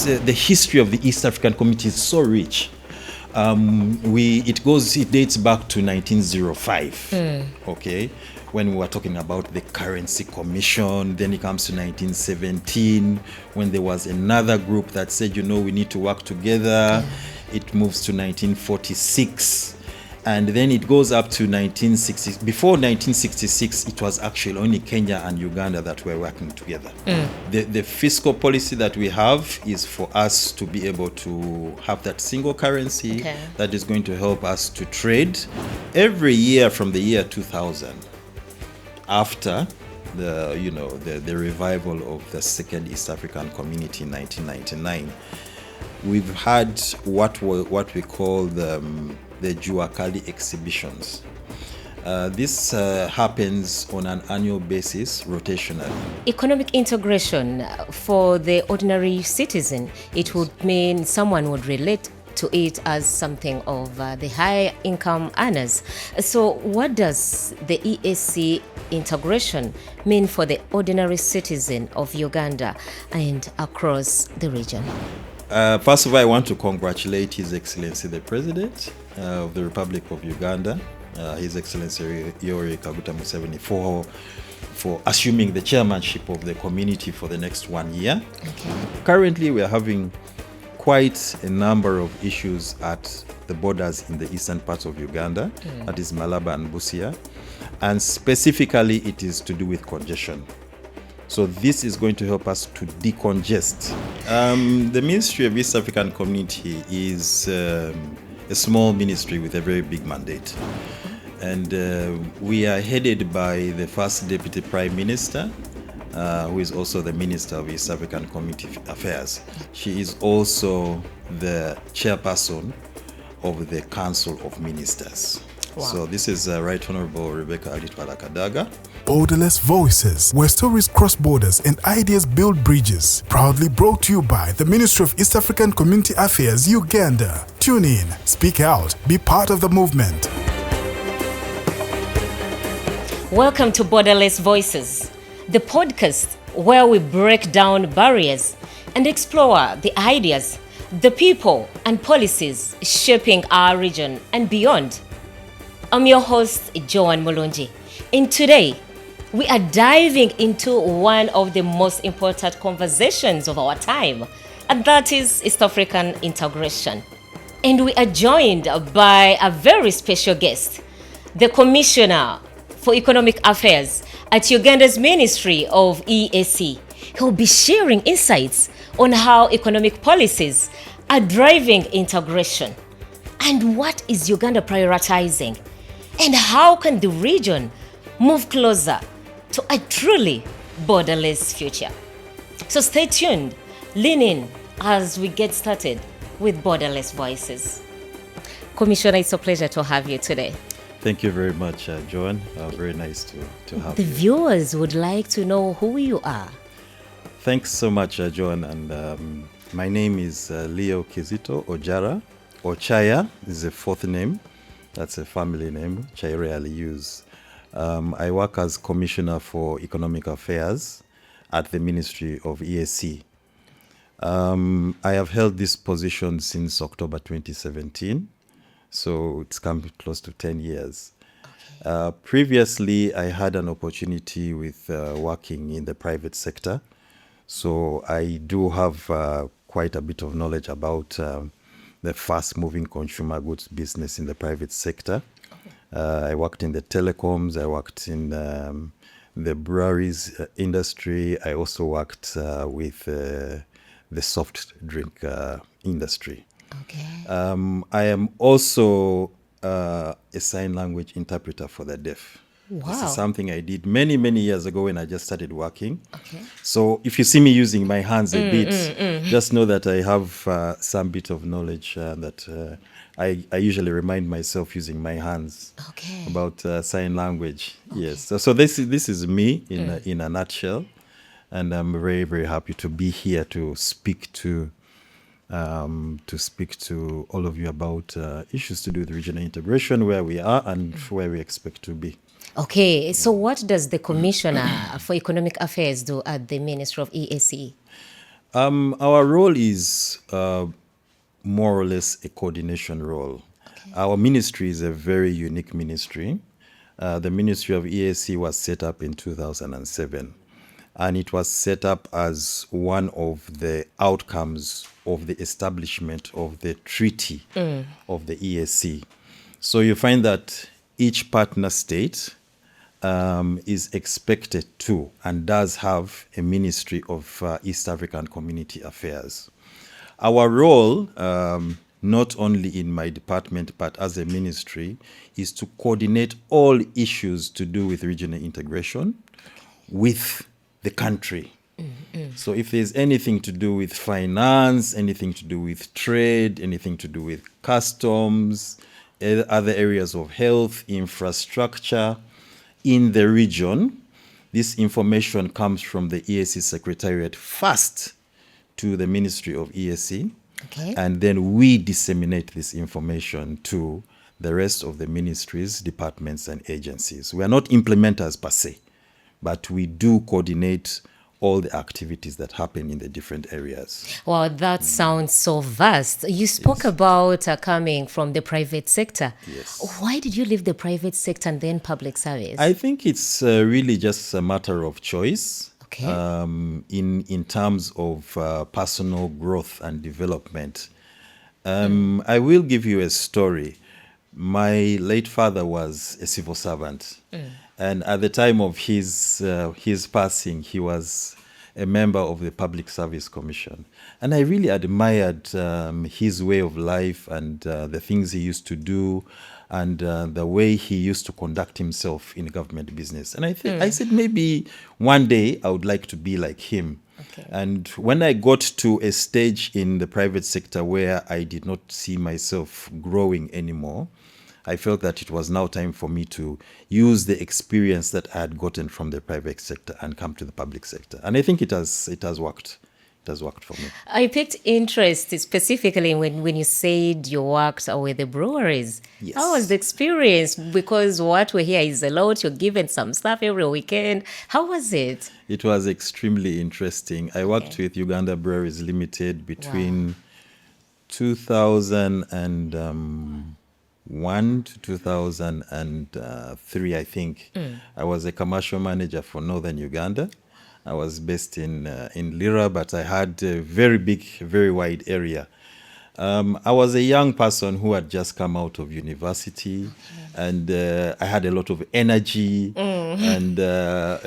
the history of the East African community is so rich. It dates back to 1905. Okay, when we were talking about the Currency Commission. Then it comes to 1917, when there was another group that said, we need to work together. It moves to 1946. And then it goes up to 1960. Before 1966, it was actually only Kenya and Uganda that were working together. The fiscal policy that we have is for us to be able to have that single currency that is going to help us to trade every year from the year 2000. After the revival of the Second East African Community in 1999, we've had what we call the Juakali exhibitions. This happens on an annual basis, rotationally. Economic integration for the ordinary citizen, it would mean someone would relate to it as something of the high income earners. So what does the EAC integration mean for the ordinary citizen of Uganda and across the region? First of all, I want to congratulate His Excellency the President of the Republic of Uganda, His Excellency Yoweri Kaguta Museveni, for assuming the chairmanship of the community for the next 1 year. Currently, we are having quite a number of issues at the borders in the eastern parts of Uganda, that is Malaba and Busia, and specifically it is to do with congestion. So this is going to help us to decongest. The Ministry of East African Community is a small ministry with a very big mandate. And we are headed by the First Deputy Prime Minister, who is also the Minister of East African Community Affairs. She is also the chairperson of the Council of Ministers. Wow. So this is Right Honorable Rebecca Alitwala Kadaga. Borderless Voices, where stories cross borders and ideas build bridges. Proudly brought to you by the Ministry of East African Community Affairs, Uganda. Tune in, speak out, be part of the movement. Welcome to Borderless Voices, the podcast where we break down barriers and explore the ideas, the people and policies shaping our region and beyond. I'm your host, Joan Mulunji, and today we are diving into one of the most important conversations of our time, and that is East African integration. And we are joined by a very special guest, the Commissioner for Economic Affairs at Uganda's Ministry of EAC. He will be sharing insights on how economic policies are driving integration, and what is Uganda prioritizing, and how can the region move closer to a truly borderless future. So stay tuned, lean in as we get started with Borderless Voices. Commissioner, it's a pleasure to have you today. Thank you very much, Joan. Very nice to have you. The viewers would like to know who you are. Thanks so much, Joan. And my name is Leo Kizito Ojara. Ochaya is a fourth name. That's a family name, which I rarely use. I work as Commissioner for Economic Affairs at the Ministry of EAC. I have held this position since October 2017, so it's come close to 10 years. Okay. Previously, I had an opportunity with working in the private sector, so I do have quite a bit of knowledge about the fast-moving consumer goods business in the private sector. I worked in the telecoms, I worked in the breweries industry. I also worked with the soft drink industry. Okay. I am also a sign language interpreter for the deaf. Wow. This is something I did many, many years ago when I just started working. Okay. So if you see me using my hands a bit, just know that I have some bit of knowledge that I usually remind myself using my hands about sign language. Okay. Yes. So this is me in a nutshell, and I'm very, very happy to be here to speak to all of you about issues to do with regional integration, where we are and where we expect to be. Okay, so what does the Commissioner for Economic Affairs do at the Ministry of EAC? Our role is more or less a coordination role. Okay. Our ministry is a very unique ministry. The Ministry of EAC was set up in 2007, and it was set up as one of the outcomes of the establishment of the treaty of the EAC. So you find that each partner state is expected to and does have a Ministry of East African Community Affairs. Our role, not only in my department but as a ministry, is to coordinate all issues to do with regional integration with the country. So if there's anything to do with finance, anything to do with trade, anything to do with customs, other areas of health, infrastructure in the region, this information comes from the EAC Secretariat first to the Ministry of EAC, Okay. and then we disseminate this information to the rest of the ministries, departments, and agencies. We are not implementers per se, but we do coordinate all the activities that happen in the different areas. Wow, that sounds so vast. You spoke about coming from the private sector. Yes. Why did you leave the private sector and then public service? I think it's really just a matter of choice. Okay. In terms of personal growth and development. I will give you a story. My late father was a civil servant, and at the time of his passing, he was a member of the Public Service Commission, and I really admired his way of life and the things he used to do, and the way he used to conduct himself in government business. And I said maybe one day I would like to be like him. Okay. And when I got to a stage in the private sector where I did not see myself growing anymore, I felt that it was now time for me to use the experience that I had gotten from the private sector and come to the public sector. And I think it has worked. It has worked for me. I picked interest specifically when you said you worked with the breweries. Yes. How was the experience? Because what we hear is a lot. You're given some stuff every weekend. How was it? It was extremely interesting. I worked with Uganda Breweries Limited between 2001 to 2003, I think. I was a commercial manager for Northern Uganda. I was based in Lira, but I had a very big, very wide area. I was a young person who had just come out of university, and I had a lot of energy. And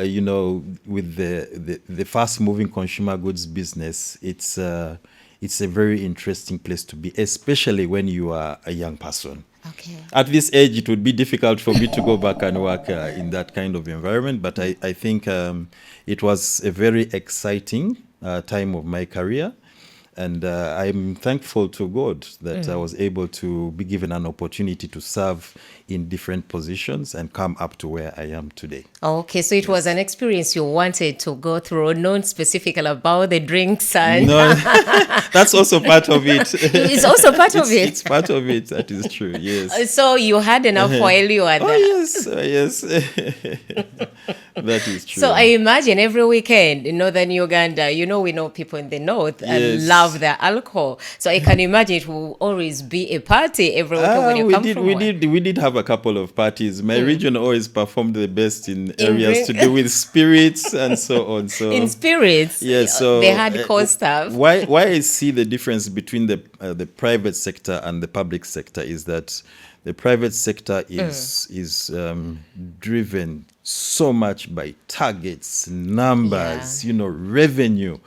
you know, with the fast-moving consumer goods business, it's a very interesting place to be, especially when you are a young person. Okay. At this age, it would be difficult for me to go back and work in that kind of environment, but I think it was a very exciting time of my career. And I'm thankful to God that I was able to be given an opportunity to serve in different positions and come up to where I am today. Okay, so it was an experience you wanted to go through, not specifically about the drinks and... No, that's also part of it. It's also part of it. It's part of it. That is true. Yes. So you had enough while you were there. Oh yes, yes. That is true. So I imagine every weekend in northern Uganda, you know, we know people in the north and Yes. love their alcohol. So I can imagine it will always be a party every weekend when you come from work. We did have a couple of parties. My region always performed the best in areas to do with spirits and so on. So In spirits, yes, so they had core stuff. Why I see the difference between the private sector and the public sector is that the private sector is driven so much by targets, numbers, you know, revenue.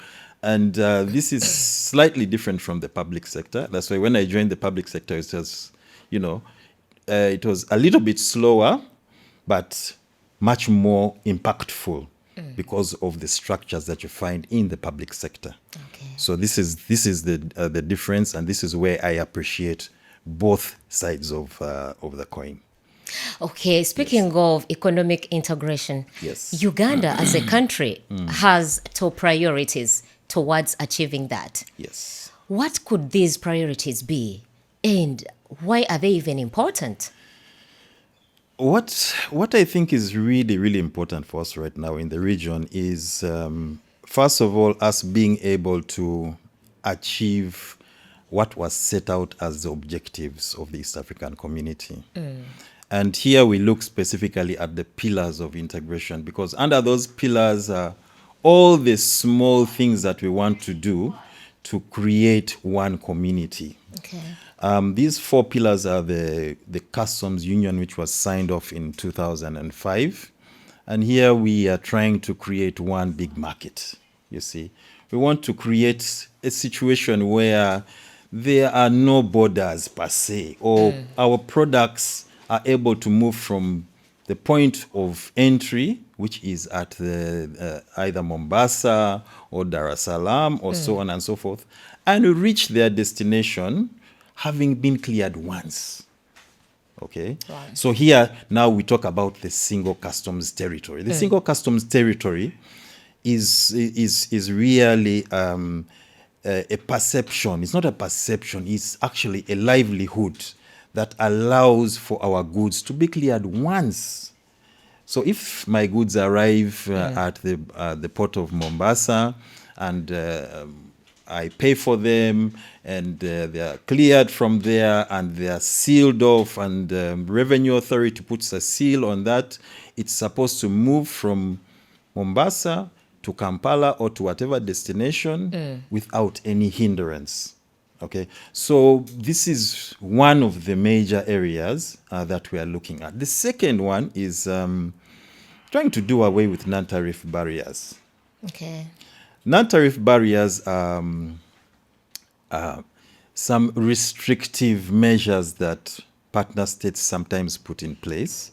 And this is slightly different from the public sector. That's why when I joined the public sector, it was, you know, it was a little bit slower, but much more impactful because of the structures that you find in the public sector. Okay. So this is the difference, and this is where I appreciate both sides of the coin. Okay, speaking of economic integration, Yes. Uganda as a country has top priorities towards achieving that. Yes. What could these priorities be, and why are they even important? What I think is really, really important for us right now in the region is, first of all, us being able to achieve what was set out as the objectives of the East African community. And here we look specifically at the pillars of integration, because under those pillars are all the small things that we want to do to create one community. Okay. These 4 pillars are the customs union, which was signed off in 2005. And here we are trying to create one big market, you see. We want to create a situation where there are no borders per se, or our products are able to move from the point of entry, which is at the, either Mombasa or Dar es Salaam or so on and so forth, and reach their destination having been cleared once. Okay, Right. so here now we talk about the single customs territory. The single customs territory is really a perception. It's not a perception. It's actually a livelihood that allows for our goods to be cleared once. So if my goods arrive at the port of Mombasa and I pay for them, and they are cleared from there, and they are sealed off, and Revenue Authority puts a seal on that, it's supposed to move from Mombasa to Kampala or to whatever destination without any hindrance. Okay, so this is one of the major areas that we are looking at. The second one is trying to do away with non-tariff barriers. Okay. Non-tariff barriers are some restrictive measures that partner states sometimes put in place.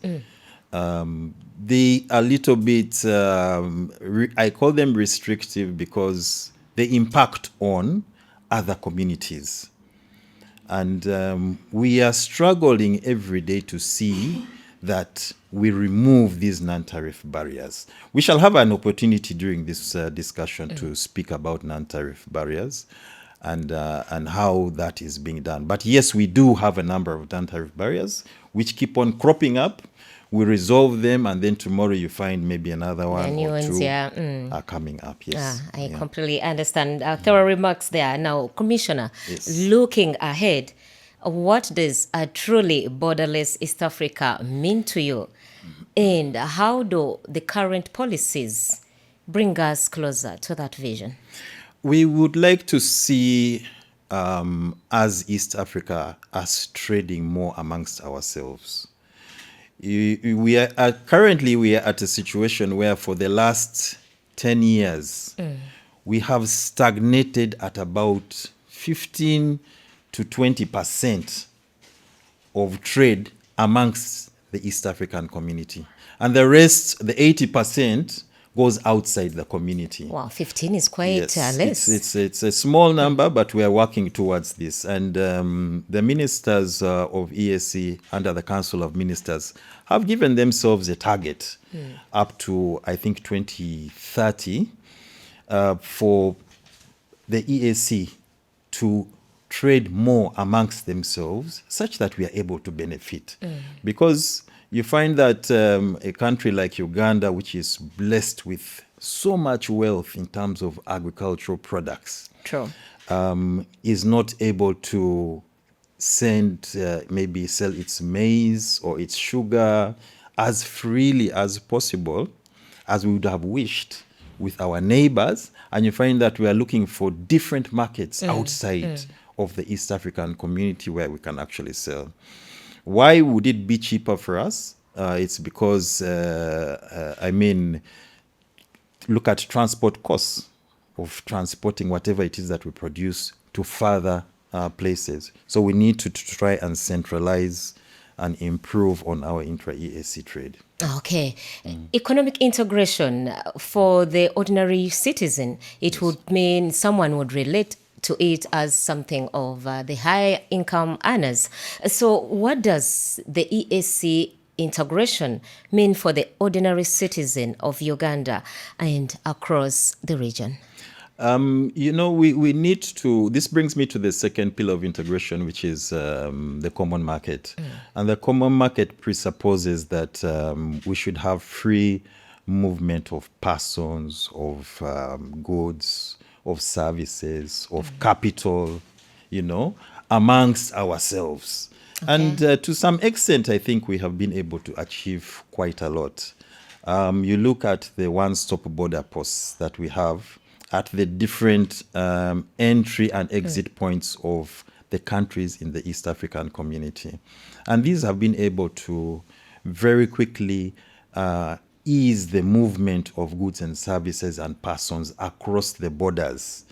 They are a little bit, I call them restrictive because they impact on other communities. And we are struggling every day to see that we remove these non-tariff barriers. We shall have an opportunity during this discussion to speak about non-tariff barriers and how that is being done. But yes, we do have a number of non-tariff barriers which keep on cropping up. We resolve them, and then tomorrow you find maybe another one new or ones, two yeah. are coming up. Yes. I completely understand. Thorough remarks there. Now, Commissioner, Yes. looking ahead, what does a truly borderless East Africa mean to you? And how do the current policies bring us closer to that vision? We would like to see as East Africa us trading more amongst ourselves. We are currently at a situation where for the last 10 years we have stagnated at about 15 to 20% of trade amongst the East African community, and the rest, the 80%, goes outside the community. Wow, 15 is quite Yes, less. it's a small number, but we are working towards this. And the ministers of EAC under the Council of Ministers have given themselves a target up to, I think, 2030 for the EAC to trade more amongst themselves such that we are able to benefit. Because you find that a country like Uganda, which is blessed with so much wealth in terms of agricultural products, True. is not able to maybe sell its maize or its sugar as freely as possible as we would have wished with our neighbors. And you find that we are looking for different markets outside of the East African community where we can actually sell. Why would it be cheaper for us? It's because, look at transport costs of transporting whatever it is that we produce to further places. So we need to try and centralize and improve on our intra-EAC trade. Okay. Economic integration for the ordinary citizen, it would mean someone would relate to it as something of the high income earners. So what does the EAC integration mean for the ordinary citizen of Uganda and across the region? We need to, this brings me to the second pillar of integration, which is the common market. And the common market presupposes that we should have free movement of persons, of goods, of services, of capital, amongst ourselves. Okay. And to some extent, I think we have been able to achieve quite a lot. You look at the one-stop border posts that we have at the different entry and exit points of the countries in the East African community. And these have been able to very quickly ease the movement of goods and services and persons across the borders.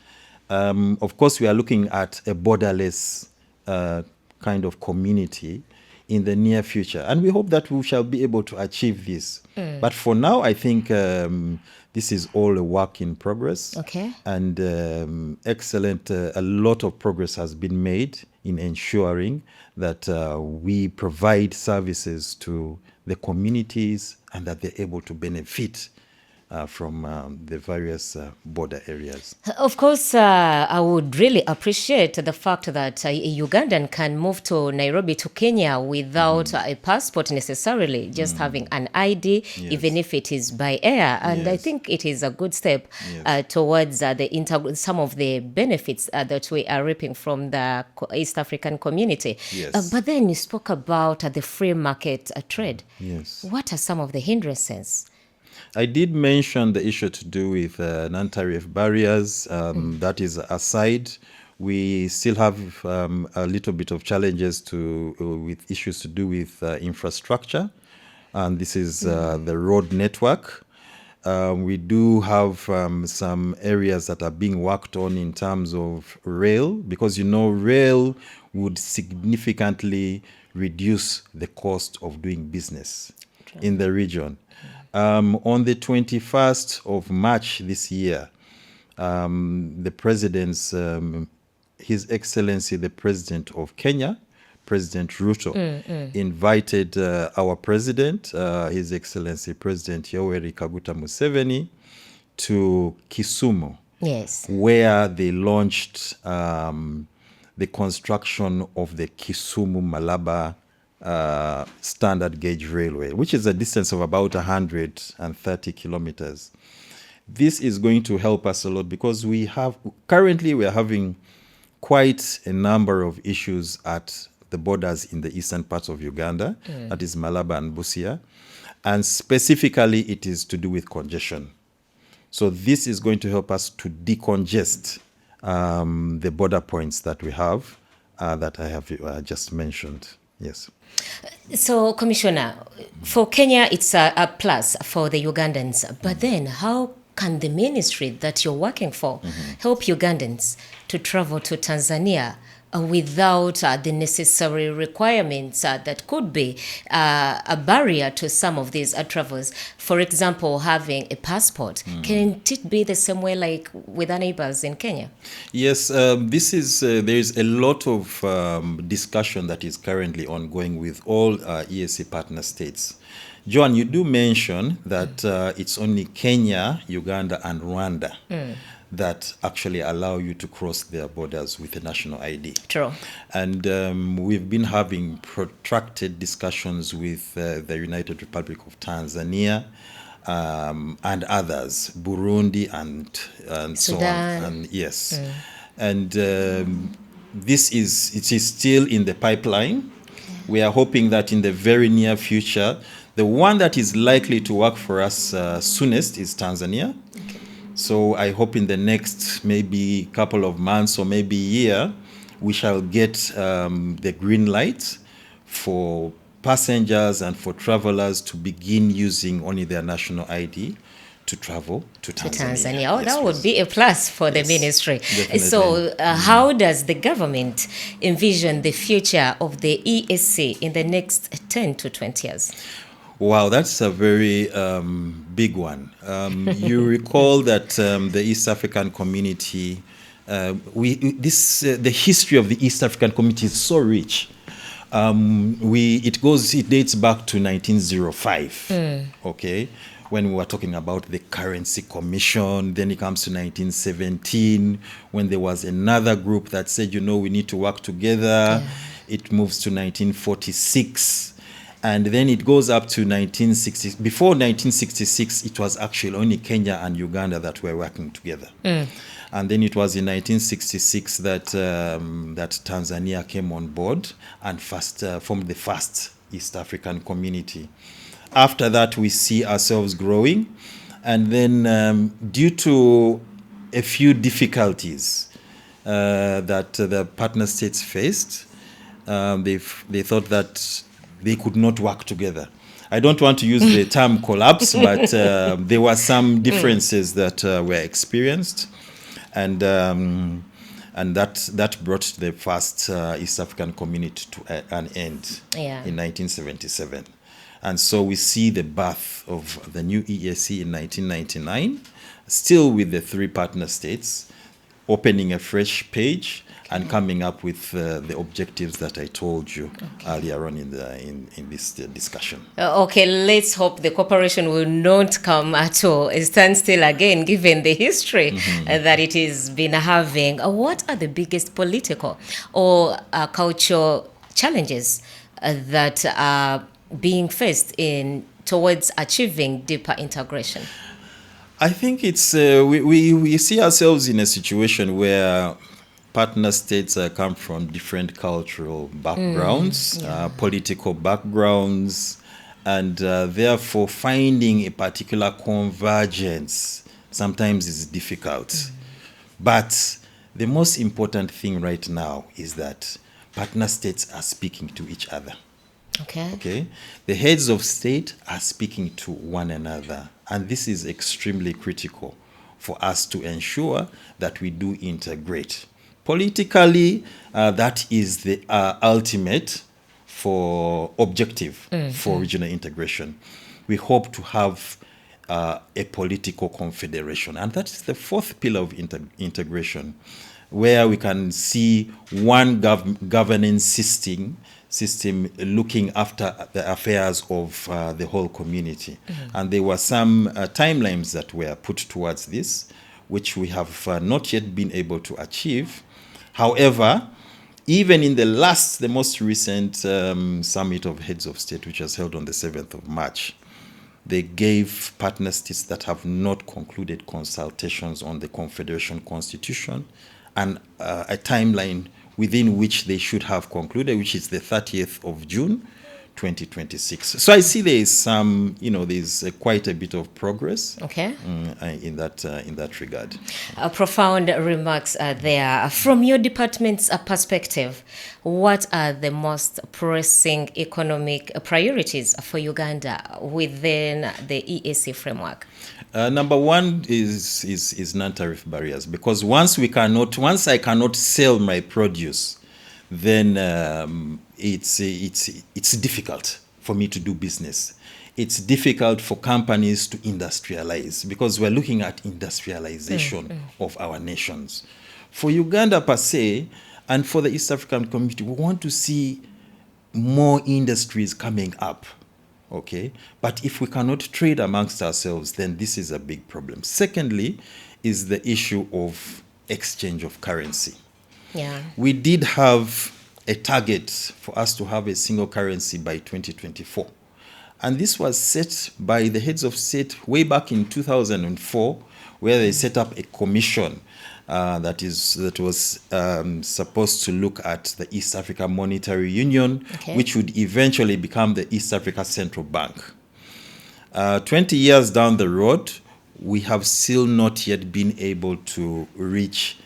Of course, we are looking at a borderless kind of community in the near future. And we hope that we shall be able to achieve this. But for now, I think this is all a work in progress. Okay. And excellent, a lot of progress has been made in ensuring that we provide services to the communities and that they're able to benefit from the various border areas. Of course, I would really appreciate the fact that a Ugandan can move to Nairobi to Kenya without a passport necessarily, just having an ID, even if it is by air. And I think it is a good step towards some of the benefits that we are reaping from the East African community. Yes. But then you spoke about the free market trade. Yes. What are some of the hindrances? I did mention the issue to do with non-tariff barriers. That is aside. We still have a little bit of challenges with issues to do with infrastructure, and this is the road network. We do have some areas that are being worked on in terms of rail, because rail would significantly reduce the cost of doing business in the region. On the 21st of March this year, the President's, His Excellency, the President of Kenya, President Ruto, invited our President, His Excellency President Yoweri Kaguta Museveni, to Kisumu, where they launched the construction of the Kisumu-Malaba standard gauge railway, which is a distance of about 130 kilometers. This is going to help us a lot because currently we are having quite a number of issues at the borders in the eastern parts of Uganda, that is Malaba and Busia, and specifically it is to do with congestion. So this is going to help us to decongest the border points that we have that I have just mentioned. Yes. So, Commissioner, for Kenya, it's a plus for the Ugandans. But then how can the ministry that you're working for help Ugandans to travel to Tanzania without the necessary requirements that could be a barrier to some of these travels? For example, having a passport. Can it be the same way like with our neighbors in Kenya? Yes, there is a lot of discussion that is currently ongoing with all EAC partner states. Joan, you do mention that it's only Kenya, Uganda, and Rwanda that actually allow you to cross their borders with a national ID. True. And we've been having protracted discussions with the United Republic of Tanzania and others, Burundi and so on. And yes. And it is still in the pipeline. We are hoping that in the very near future, the one that is likely to work for us soonest is Tanzania. So I hope in the next maybe couple of months or maybe year, we shall get the green light for passengers and for travelers to begin using only their national ID to travel to Tanzania. Oh, yes, that would be a plus for the ministry. Definitely. So how does the government envision the future of the EAC in the next 10 to 20 years? Wow, that's a very big one. You recall that the East African community, the history of the East African community is so rich. It dates back to 1905. Okay, when we were talking about the Currency Commission. Then it comes to 1917 when there was another group that said, we need to work together. It moves to 1946. And then it goes up to 1960. Before 1966, it was actually only Kenya and Uganda that were working together. And then it was in 1966 that that Tanzania came on board and formed the first East African community. After that, we see ourselves growing. And then due to a few difficulties that the partner states faced, they thought that they could not work together. I don't want to use the term collapse, but there were some differences that were experienced, and that brought the first East African community to an end in 1977. And so we see the birth of the new EAC in 1999, still with the three partner states, opening a fresh page and coming up with the objectives that I told you earlier on in this discussion. Okay, let's hope the cooperation will not come at all stand still again, given the history that it has been having. What are the biggest political or cultural challenges that are being faced towards achieving deeper integration? I think it's we see ourselves in a situation where partner states come from different cultural backgrounds, political backgrounds, and therefore finding a particular convergence sometimes is difficult. But the most important thing right now is that partner states are speaking to each other. Okay. The heads of state are speaking to one another, and this is extremely critical for us to ensure that we do integrate. Politically, that is the ultimate objective for regional integration. We hope to have a political confederation, and that is the fourth pillar of integration, where we can see one governance system looking after the affairs of the whole community. And there were some timelines that were put towards this, which we have not yet been able to achieve. However, even in the most recent summit of heads of state, which was held on the 7th of March, they gave partner states that have not concluded consultations on the Confederation Constitution and a timeline within which they should have concluded, which is the 30th of June, 2026. So I see there is some, there's quite a bit of progress in that regard. Profound remarks there. From your department's perspective, what are the most pressing economic priorities for Uganda within the EAC framework? Number one is non-tariff barriers, because once I cannot sell my produce, then it's difficult for me to do business. It's difficult for companies to industrialize, because we're looking at industrialization of our nations. For Uganda per se, and for the East African community, we want to see more industries coming up. Okay, but if we cannot trade amongst ourselves, then this is a big problem. Secondly, is the issue of exchange of currency. We did have a target for us to have a single currency by 2024. And this was set by the heads of state way back in 2004, where they set up a commission that was supposed to look at the East Africa Monetary Union, which would eventually become the East Africa Central Bank. 20 years down the road, we have still not yet been able to reach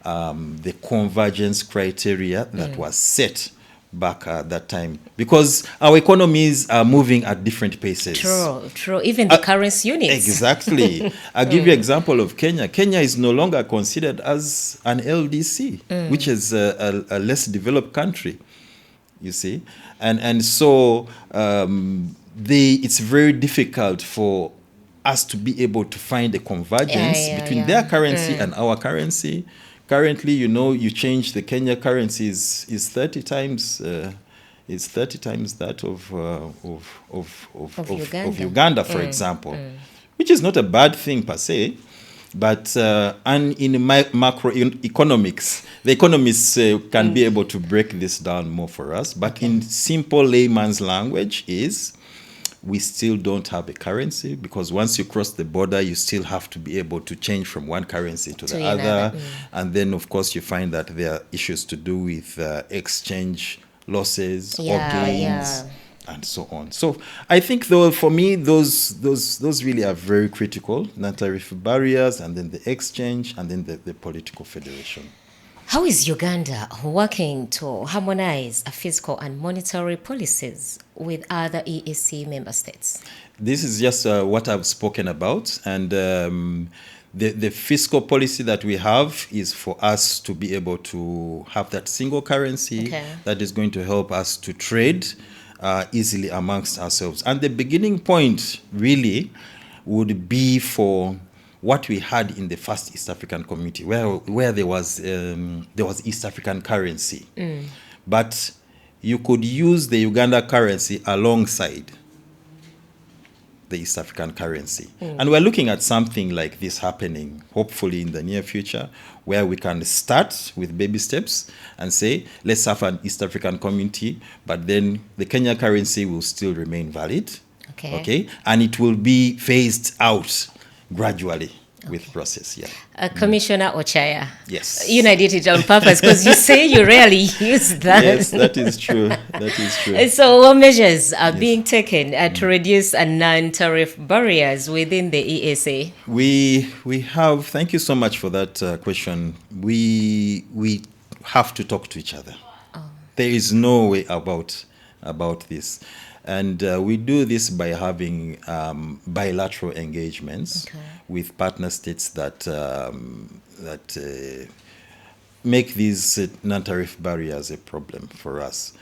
the convergence criteria that was set back at that time, because our economies are moving at different paces. True. Even the currency units. Exactly. I'll give you an example of Kenya. Kenya is no longer considered as an LDC, which is a less developed country, you see. And so it's very difficult for us to be able to find a convergence between their currency and our currency. Currently, you change the Kenya currency is 30 times that of Uganda, for example, which is not a bad thing per se. But and in macroeconomics, the economists can be able to break this down more for us. But in simple layman's language is, we still don't have a currency, because once you cross the border, you still have to be able to change from one currency to the other. And then, of course, you find that there are issues to do with exchange losses or gains and so on. So I think, though, for me, those really are very critical: non-tariff barriers, and then the exchange, and then the political federation. How is Uganda working to harmonize fiscal and monetary policies with other EAC member states? This is just what I've spoken about. And the fiscal policy that we have is for us to be able to have that single currency that is going to help us to trade easily amongst ourselves. And the beginning point really would be for what we had in the first East African community, where there was East African currency. But you could use the Uganda currency alongside the East African currency. And we're looking at something like this happening, hopefully in the near future, where we can start with baby steps and say, let's have an East African community, but then the Kenya currency will still remain valid. And it will be phased out gradually with process. Commissioner Ochaya. Yes. You know, I did it on purpose because you say you rarely use that. Yes, that is true. That is true. So what measures are being taken to reduce non-tariff barriers within the EAC? We have, thank you so much for that question. We have to talk to each other. There is no way about this. And we do this by having bilateral engagements with partner states that make these non-tariff barriers a problem for us.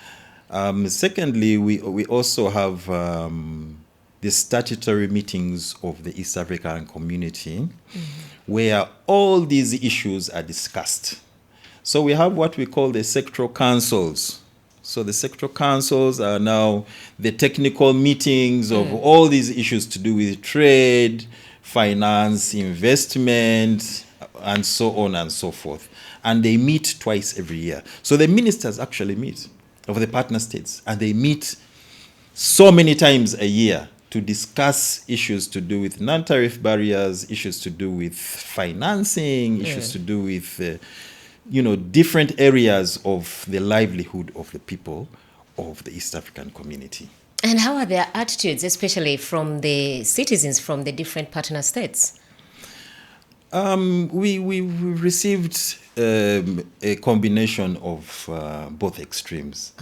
Secondly, we also have the statutory meetings of the East African community, where all these issues are discussed. So we have what we call the sectoral councils. So the sectoral councils are now the technical meetings of all these issues to do with trade, finance, investment, and so on and so forth. And they meet twice every year. So the ministers actually meet of the partner states, and they meet so many times a year to discuss issues to do with non-tariff barriers, issues to do with financing, issues to do with different areas of the livelihood of the people of the East African community. And how are their attitudes, especially from the citizens from the different partner states? We received a combination of both extremes.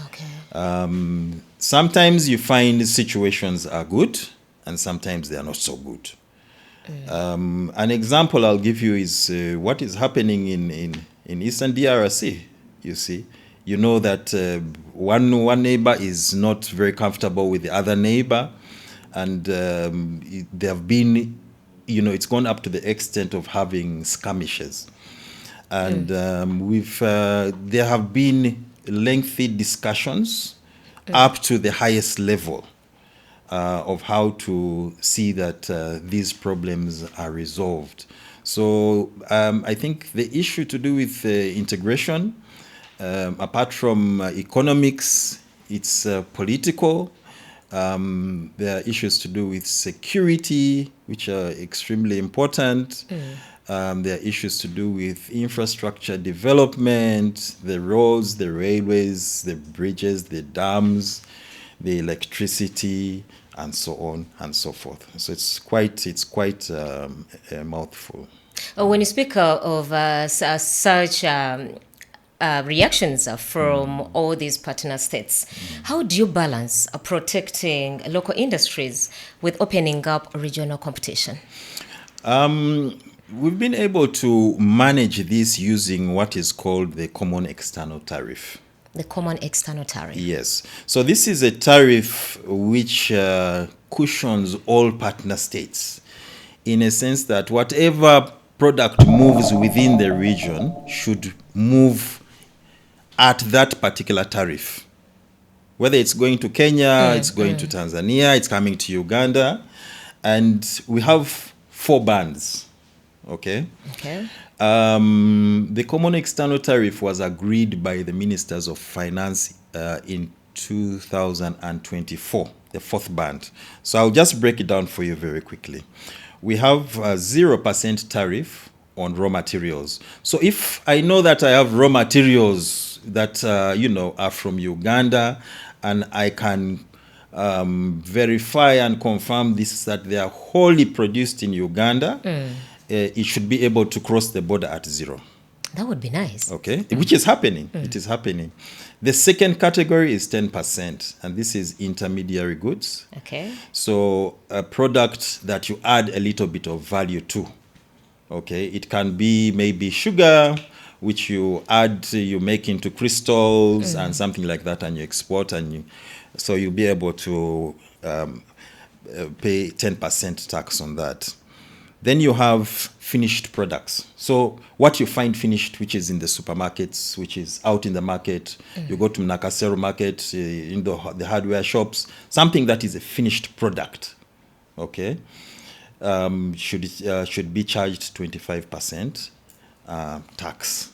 Sometimes you find situations are good, and sometimes they are not so good. An example I'll give you is what is happening in Eastern DRC. You see, you know that one neighbor is not very comfortable with the other neighbor, and there have been, it's gone up to the extent of having skirmishes, and there have been lengthy discussions up to the highest level of how to see that these problems are resolved. So I think the issue to do with integration, apart from economics, it's political. There are issues to do with security, which are extremely important. There are issues to do with infrastructure development, the roads, the railways, the bridges, the dams, the electricity, and so on and so forth. So it's quite a mouthful. When you speak of such reactions from all these partner states, how do you balance protecting local industries with opening up regional competition? We've been able to manage this using what is called the common external tariff. The common external tariff. Yes. So this is a tariff which cushions all partner states, in a sense that whatever product moves within the region should move at that particular tariff. Whether it's going to Kenya, it's going to Tanzania, it's coming to Uganda. And we have 4 bands Okay. Okay. The common external tariff was agreed by the ministers of finance in 2024, the fourth band. So I'll just break it down for you very quickly. We have a 0% tariff on raw materials. So if I know that I have raw materials that are from Uganda, and I can verify and confirm this, that they are wholly produced in Uganda, it should be able to cross the border at zero. That would be nice. Okay, which is happening. It is happening. The second category is 10%, and this is intermediary goods. Okay. So a product that you add a little bit of value to. Okay, it can be maybe sugar, which you make into crystals and something like that, and you export, so you'll be able to pay 10% tax on that. Then you have finished products. So what you find finished, which is in the supermarkets, which is out in the market, you go to Nakasero market, in the hardware shops, something that is a finished product, okay, should be charged 25% tax.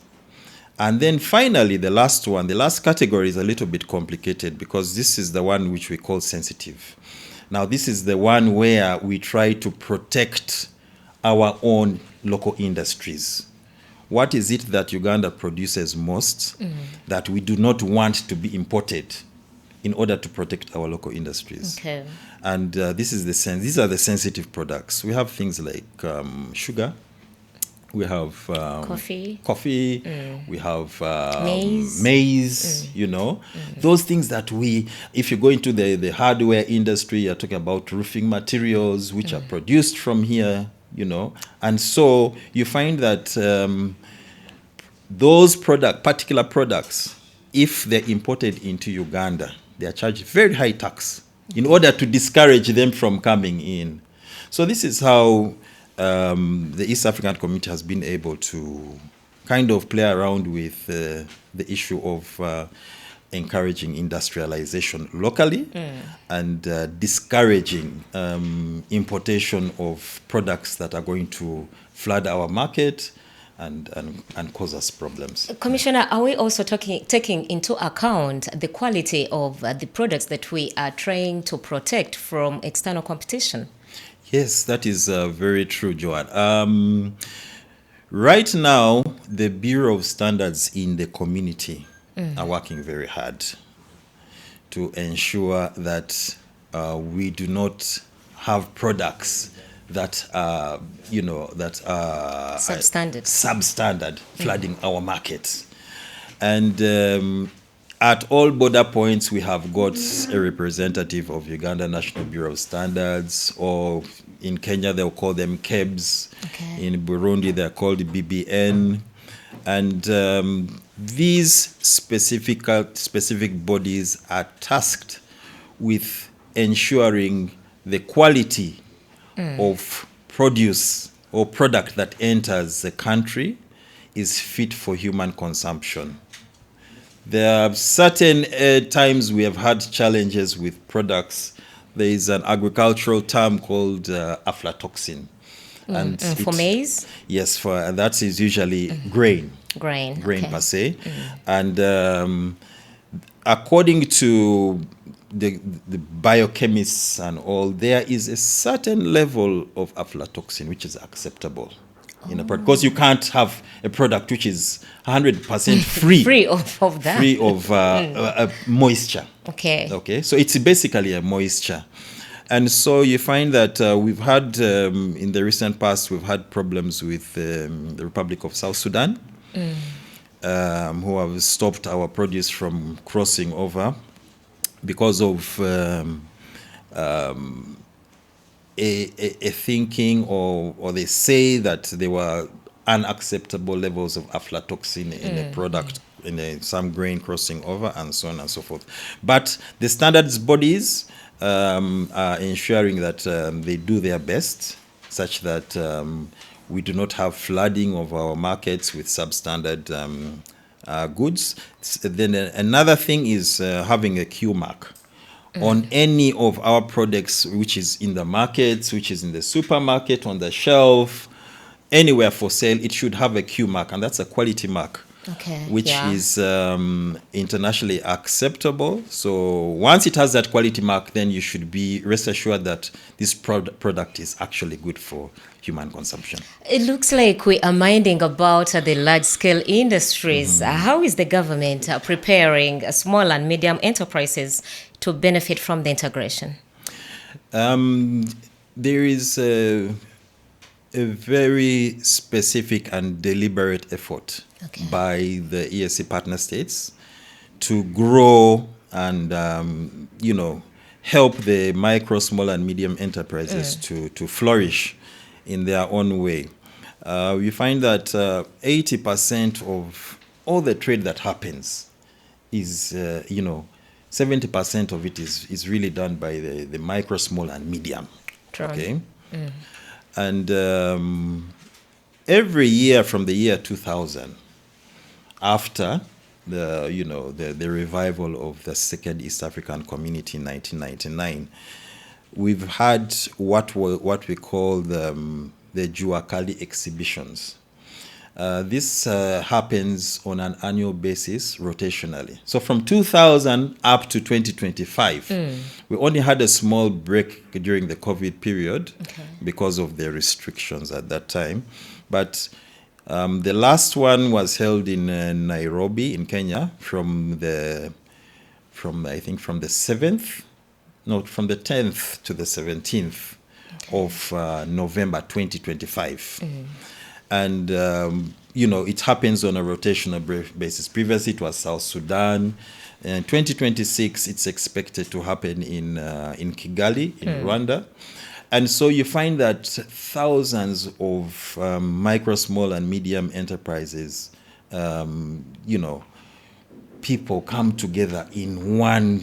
And then finally, the last category is a little bit complicated, because this is the one which we call sensitive. Now, this is the one where we try to protect our own local industries. What is it that Uganda produces most that we do not want to be imported in order to protect our local industries? Okay. And these are the sensitive products. We have things like sugar. We have coffee. We have maize. Those things that if you go into the hardware industry, you're talking about roofing materials, which are produced from here, and so you find that those particular products, if they're imported into Uganda, they are charged very high tax in order to discourage them from coming in. So this is how the East African community has been able to kind of play around with the issue of encouraging industrialization locally and discouraging importation of products that are going to flood our market and cause us problems. Commissioner, are we also taking into account the quality of the products that we are trying to protect from external competition? Yes, that is very true, Joanne. Right now, the Bureau of Standards in the community are working very hard to ensure that we do not have products that are, substandard, flooding our markets. And at all border points, we have got a representative of Uganda National Bureau of Standards, or in Kenya, they'll call them KEBS. Okay. In Burundi, they're called BBN. And these specific bodies are tasked with ensuring the quality of produce or product that enters the country is fit for human consumption. There are certain times we have had challenges with products. There is an agricultural term called aflatoxin. And for maize? Yes, and that is usually grain okay. per se. And according to the biochemists and all, there is a certain level of aflatoxin which is acceptable in a product, because you can't have a product which is 100% free of that, free of moisture. Okay. So it's basically a moisture. And so you find that we've had, in the recent past, we've had problems with the Republic of South Sudan, who have stopped our produce from crossing over because of a thinking, or they say that there were unacceptable levels of aflatoxin in a product, in some grain crossing over, and so on and so forth. But the standards bodies are ensuring that they do their best, such that we do not have flooding of our markets with substandard goods. Then another thing is having a Q mark on any of our products, which is in the markets, which is in the supermarket, on the shelf. anywhere for sale, it should have a Q mark, and that's a quality mark. Okay. Which is internationally acceptable. So once it has that quality mark, then you should be rest assured that this product is actually good for human consumption. It looks like we are minding about the large-scale industries. How is the government preparing small and medium enterprises to benefit from the integration? There is a very specific and deliberate effort by the ESC partner states to grow and help the micro, small and medium enterprises to flourish in their own way. We find that 80% of all the trade that happens is 70% of it is really done by the micro, small and medium. True. Okay. And every year from the year 2000, after the revival of the Second East African Community in 1999, we've had what we call the Juakali exhibitions. This happens on an annual basis, rotationally. So from 2000 up to 2025, we only had a small break during the COVID period because of the restrictions at that time. But the last one was held in Nairobi in Kenya from the 10th to the 17th of November 2025. And it happens on a rotational basis. Previously it was South Sudan. In 2026 it's expected to happen in Kigali in Rwanda. And so you find that thousands of micro, small, and medium enterprises, people come together in one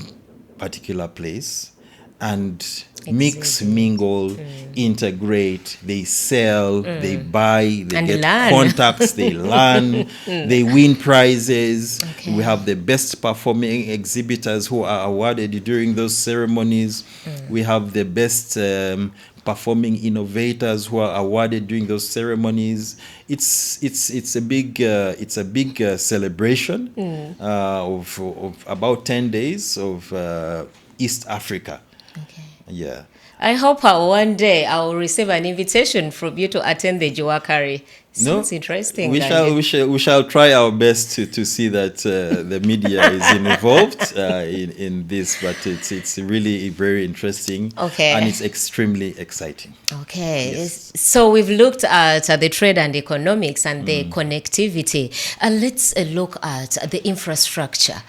particular place and mix, mingle, integrate, they sell, they buy, they and get learn. Contacts, they learn, they win prizes. We have the best performing exhibitors who are awarded during those ceremonies. We have the best performing innovators who are awarded during those ceremonies. It's a big celebration of about 10 days of East Africa. Okay. Yeah. I hope one day I will receive an invitation from you to attend the Juakari. Sounds interesting. We shall try our best to see that the media is involved in this, but it's really very interesting. Okay. And it's extremely exciting. Okay. Yes. So we've looked at the trade and economics and the connectivity. Let's look at the infrastructure.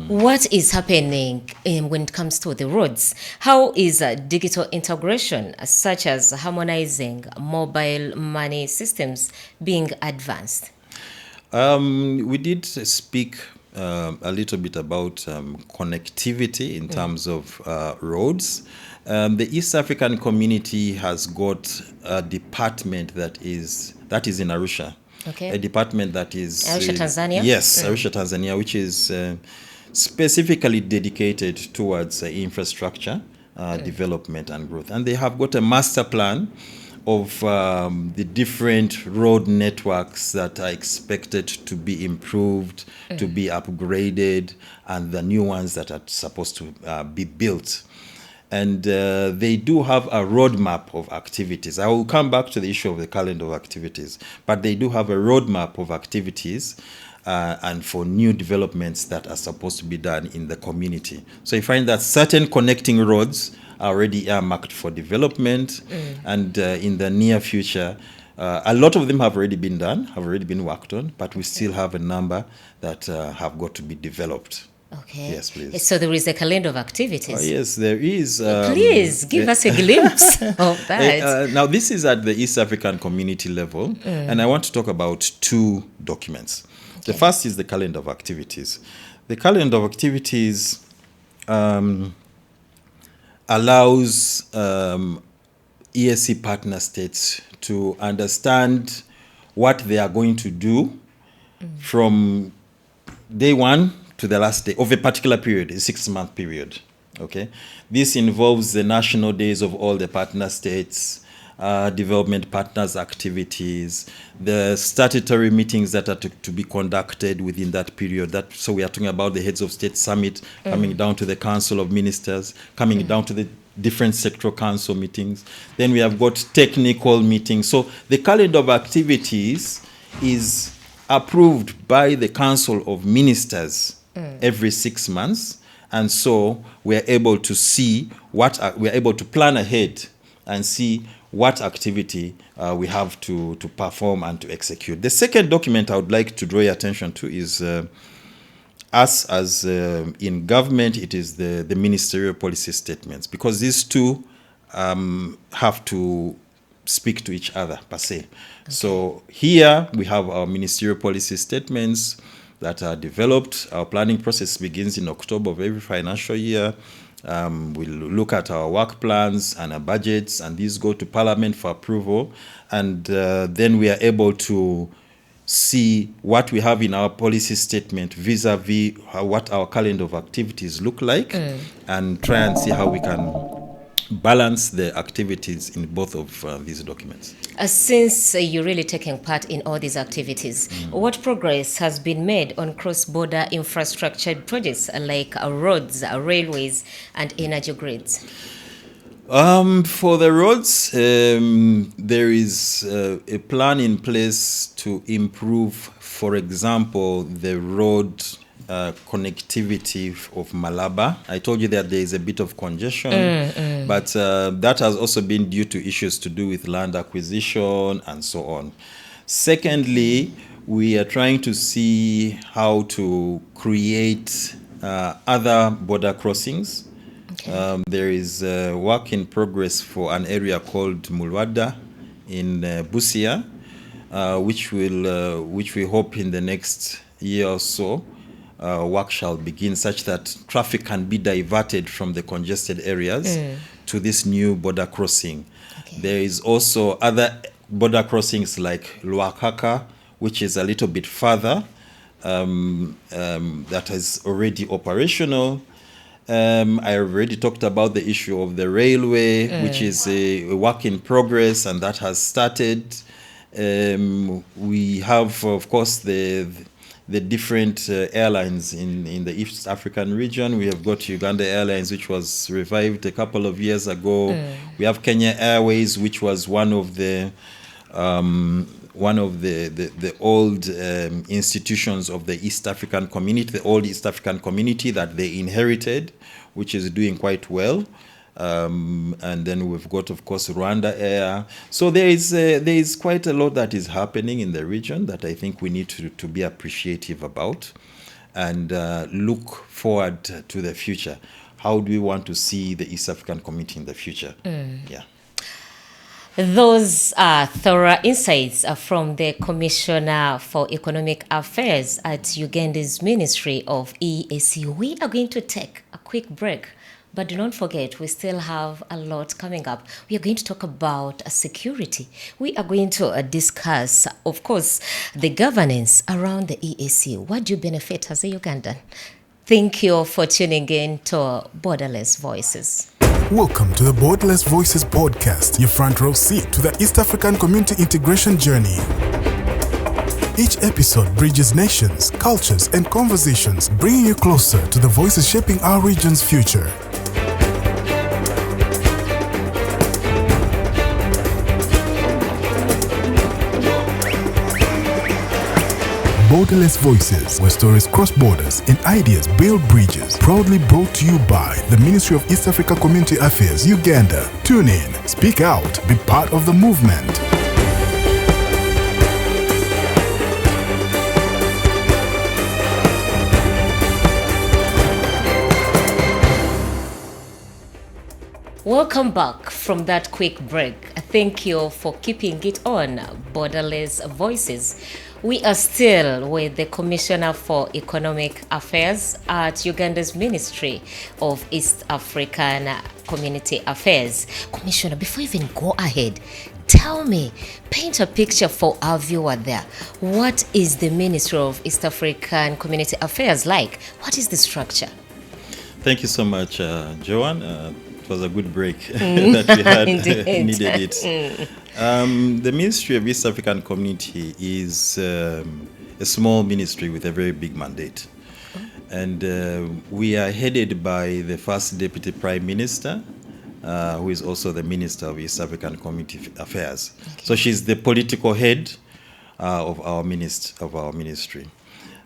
What is happening when it comes to the roads? How is digital integration, such as harmonizing mobile money systems, being advanced? We did speak a little bit about connectivity in terms of roads. The East African Community has got a department that is in Arusha. Okay. A department that is Arusha, Tanzania? Yes, Arusha, Tanzania, which is specifically dedicated towards infrastructure development and growth. And they have got a master plan of the different road networks that are expected to be improved, to be upgraded, and the new ones that are supposed to be built. And they do have a roadmap of activities. I will come back to the issue of the calendar of activities, but they do have a roadmap of activities and for new developments that are supposed to be done in the community. So you find that certain connecting roads are already earmarked for development, and in the near future, a lot of them have already been done, have already been worked on, but we still have a number that have got to be developed. Okay. Yes, please. So there is a calendar of activities. Yes, there is. Please give us a glimpse of that. Now, this is at the East African Community level, and I want to talk about two documents. The first is the calendar of activities. The calendar of activities allows ESC partner states to understand what they are going to do from day one to the last day of a particular period, a 6-month period. Okay, this involves the national days of all the partner states, development partners activities, the statutory meetings that are to be conducted within that period. So we are talking about the Heads of State Summit, coming down to the Council of Ministers, coming down to the different sectoral council meetings. Then we have got technical meetings. So the calendar of activities is approved by the Council of Ministers every 6 months. And so we're able to see we're able to plan ahead and see what activity we have to perform and to execute. The second document I would like to draw your attention to is us as in government, it is the ministerial policy statements, because these two have to speak to each other per se. Okay. So here we have our ministerial policy statements that are developed. Our planning process begins in October of every financial year. We'll look at our work plans and our budgets, and these go to Parliament for approval. And then we are able to see what we have in our policy statement vis-a-vis what our calendar of activities look like, and try and see how we can balance the activities in both of these documents. Since you're really taking part in all these activities, what progress has been made on cross-border infrastructure projects like roads, railways, and energy grids? For the roads, there is a plan in place to improve, for example, the road connectivity of Malaba. I told you that there is a bit of congestion, but that has also been due to issues to do with land acquisition and so on. Secondly, we are trying to see how to create other border crossings. Okay. There is work in progress for an area called Mulwada in Busia, which we hope in the next year or so work shall begin, such that traffic can be diverted from the congested areas to this new border crossing. Okay. There is also other border crossings like Luakaka, which is a little bit further, that is already operational. I already talked about the issue of the railway, which is a work in progress, and that has started. We have, of course, the different airlines in the East African region. We have got Uganda Airlines, which was revived a couple of years ago. We have Kenya Airways, which was one of the old institutions of the East African community, the old East African community that they inherited, which is doing quite well. And then we've got, of course, Rwanda Air. So there is quite a lot that is happening in the region that I think we need to be appreciative about and look forward to the future. How do we want to see the East African community in the future? Yeah. Those are thorough insights from the Commissioner for Economic Affairs at Uganda's Ministry of EAC. We are going to take a quick break, but do not forget, we still have a lot coming up. We are going to talk about security. We are going to discuss, of course, the governance around the EAC. What do you benefit as a Ugandan? Thank you for tuning in to Borderless Voices. Welcome to the Borderless Voices podcast, your front row seat to the East African community integration journey. Each episode bridges nations, cultures, and conversations, bringing you closer to the voices shaping our region's future. Borderless Voices, where stories cross borders and ideas build bridges. Proudly brought to you by the Ministry of East Africa Community Affairs, Uganda. Tune in, speak out, be part of the movement. Welcome back from that quick break. Thank you for keeping it on, Borderless Voices. We are still with the Commissioner for Economic Affairs at Uganda's Ministry of East African Community Affairs. Commissioner, before you even go ahead, tell me, paint a picture for our viewer there. What is the Ministry of East African Community Affairs like? What is the structure? Thank you so much, Joanne, was a good break that we had. Indeed. Needed it. The Ministry of East African Community is a small ministry with a very big mandate. And we are headed by the first Deputy Prime Minister, who is also the Minister of East African Community Affairs. Okay. So she's the political head of our ministry.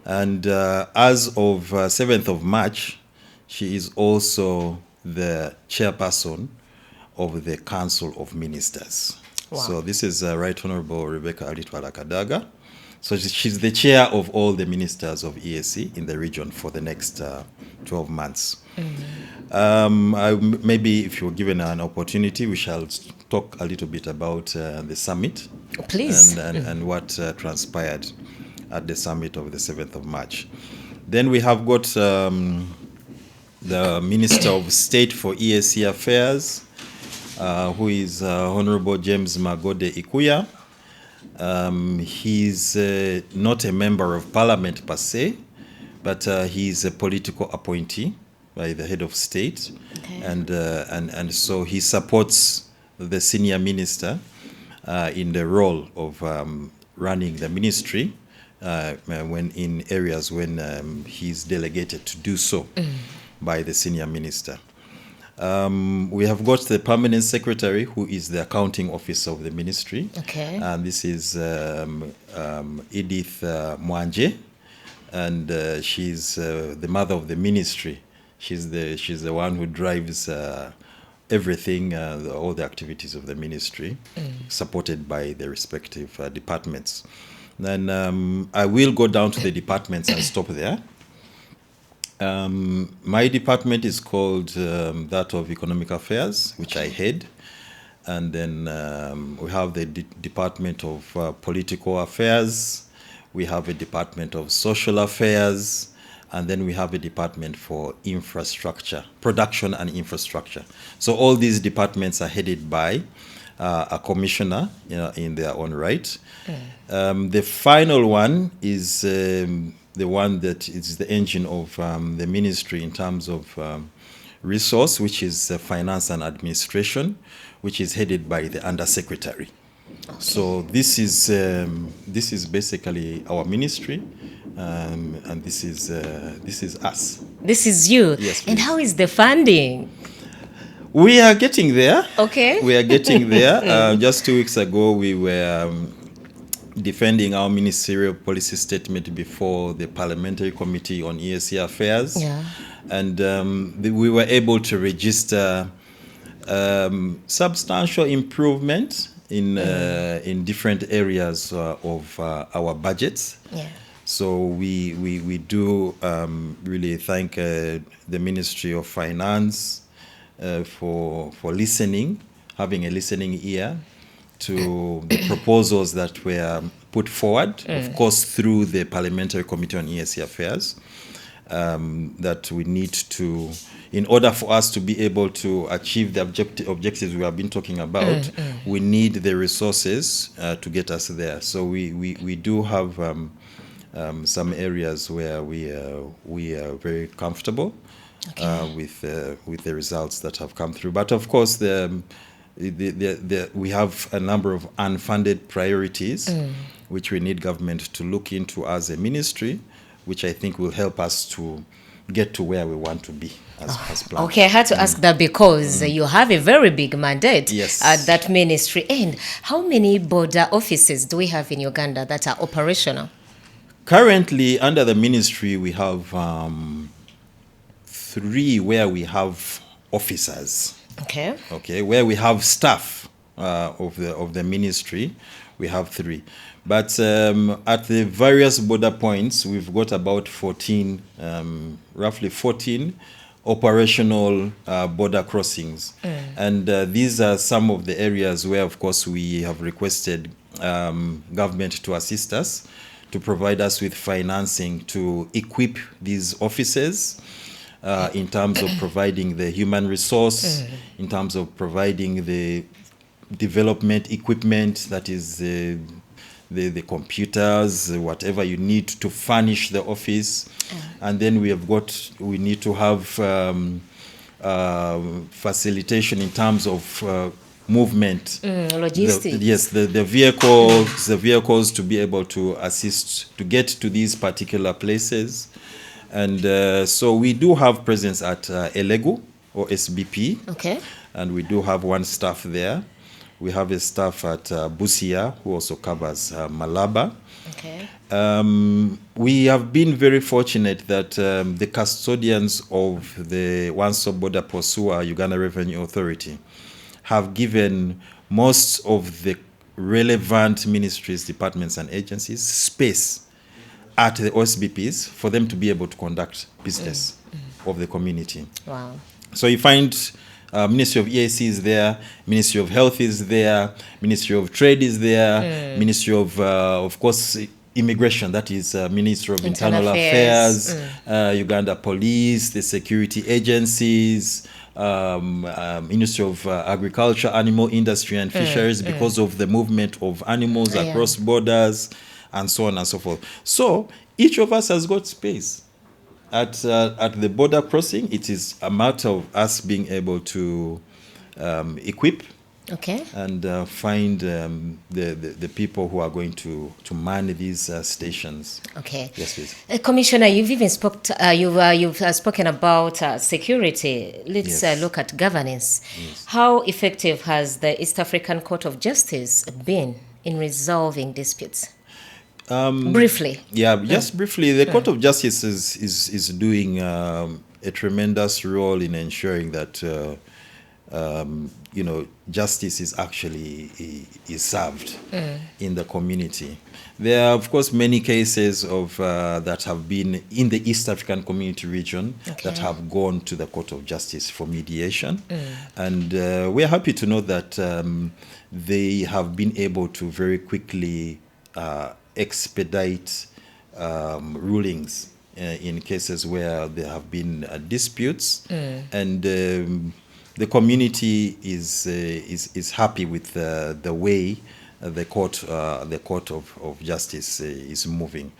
And as of 7th of March, she is also the chairperson of the Council of Ministers. Wow. So this is Right Honorable Rebecca Alitwala Kadaga. So she's the chair of all the ministers of EAC in the region for the next 12 months. Mm-hmm. Maybe if you're given an opportunity, we shall talk a little bit about the summit. Please. And what transpired at the summit of the 7th of March. Then we have got the Minister of State for EAC Affairs, who is Honorable James Magode Ikuya. He's not a member of parliament per se, but he's a political appointee by the head of state. Okay. And so he supports the senior minister in the role of running the ministry when in areas when he's delegated to do so by the senior minister. We have got the permanent secretary, who is the accounting officer of the ministry. Okay. And this is Edith Mwanje, and she's the mother of the ministry. She's the one who drives everything, all the activities of the ministry, supported by the respective departments. Then I will go down to the departments and stop there. My department is called that of Economic Affairs, which I head. And then we have the Department of Political Affairs. We have a Department of Social Affairs. And then we have a department for infrastructure, production and infrastructure. So all these departments are headed by a commissioner in their own right. The final one is the one that is the engine of the ministry in terms of resource, which is finance and administration, which is headed by the undersecretary. Okay. So this is basically our ministry, and this is us. This is you. Yes, please. And how is the funding? We are getting there. Okay. We are getting there. Just 2 weeks ago, we were defending our ministerial policy statement before the Parliamentary Committee on EAC Affairs. Yeah. And we were able to register substantial improvement in different areas of our budgets. Yeah. So we do really thank the Ministry of Finance for listening, having a listening ear to the proposals that were put forward, of course, through the Parliamentary Committee on EAC Affairs, that we need to, in order for us to be able to achieve the objectives we have been talking about, we need the resources to get us there. So we do have some areas where we are very comfortable with the results that have come through. But of course, we have a number of unfunded priorities which we need government to look into as a ministry, which I think will help us to get to where we want to be as planned. Okay, I had to ask that because you have a very big mandate at that ministry. And how many border offices do we have in Uganda that are operational? Currently, under the ministry, we have 3 where we have officers. Okay. Where we have staff of the ministry, we have 3. But at the various border points, we've got about 14, roughly 14 operational border crossings. And these are some of the areas where, of course, we have requested government to assist us, to provide us with financing to equip these offices, in terms of providing the human resource, in terms of providing the development equipment, that is the computers, whatever you need to furnish the office. And then we need to have facilitation in terms of movement. Logistics. The vehicles to be able to assist to get to these particular places. And so we do have presence at Elegu or SBP. Okay. And we do have one staff there. We have a staff at Busia who also covers Malaba. Okay. We have been very fortunate that the custodians of the one-stop border pursuer, Uganda Revenue Authority, have given most of the relevant ministries, departments, and agencies space at the OSBPs for them to be able to conduct business of the community. Wow. So you find Ministry of EAC is there, Ministry of Health is there, Ministry of Trade is there, Ministry of course, Immigration, that is Ministry of Internal Affairs, Uganda Police, the security agencies, Ministry of Agriculture, Animal Industry and Fisheries, because of the movement of animals across borders, and so on and so forth. So each of us has got space. At the border crossing, it is a matter of us being able to equip and find the people who are going to man these stations. Okay. Yes, please. Commissioner, you've even you've spoken about security. Let's look at governance. Yes. How effective has the East African Court of Justice been in resolving disputes? Briefly. Yeah, just briefly, the Court of Justice is doing a tremendous role in ensuring that justice is actually is served in the community. There are, of course, many cases of that have been in the East African Community region that have gone to the Court of Justice for mediation, and we are happy to know that they have been able to very quickly expedite rulings in cases where there have been disputes, and the community is happy with the way the court of justice is moving.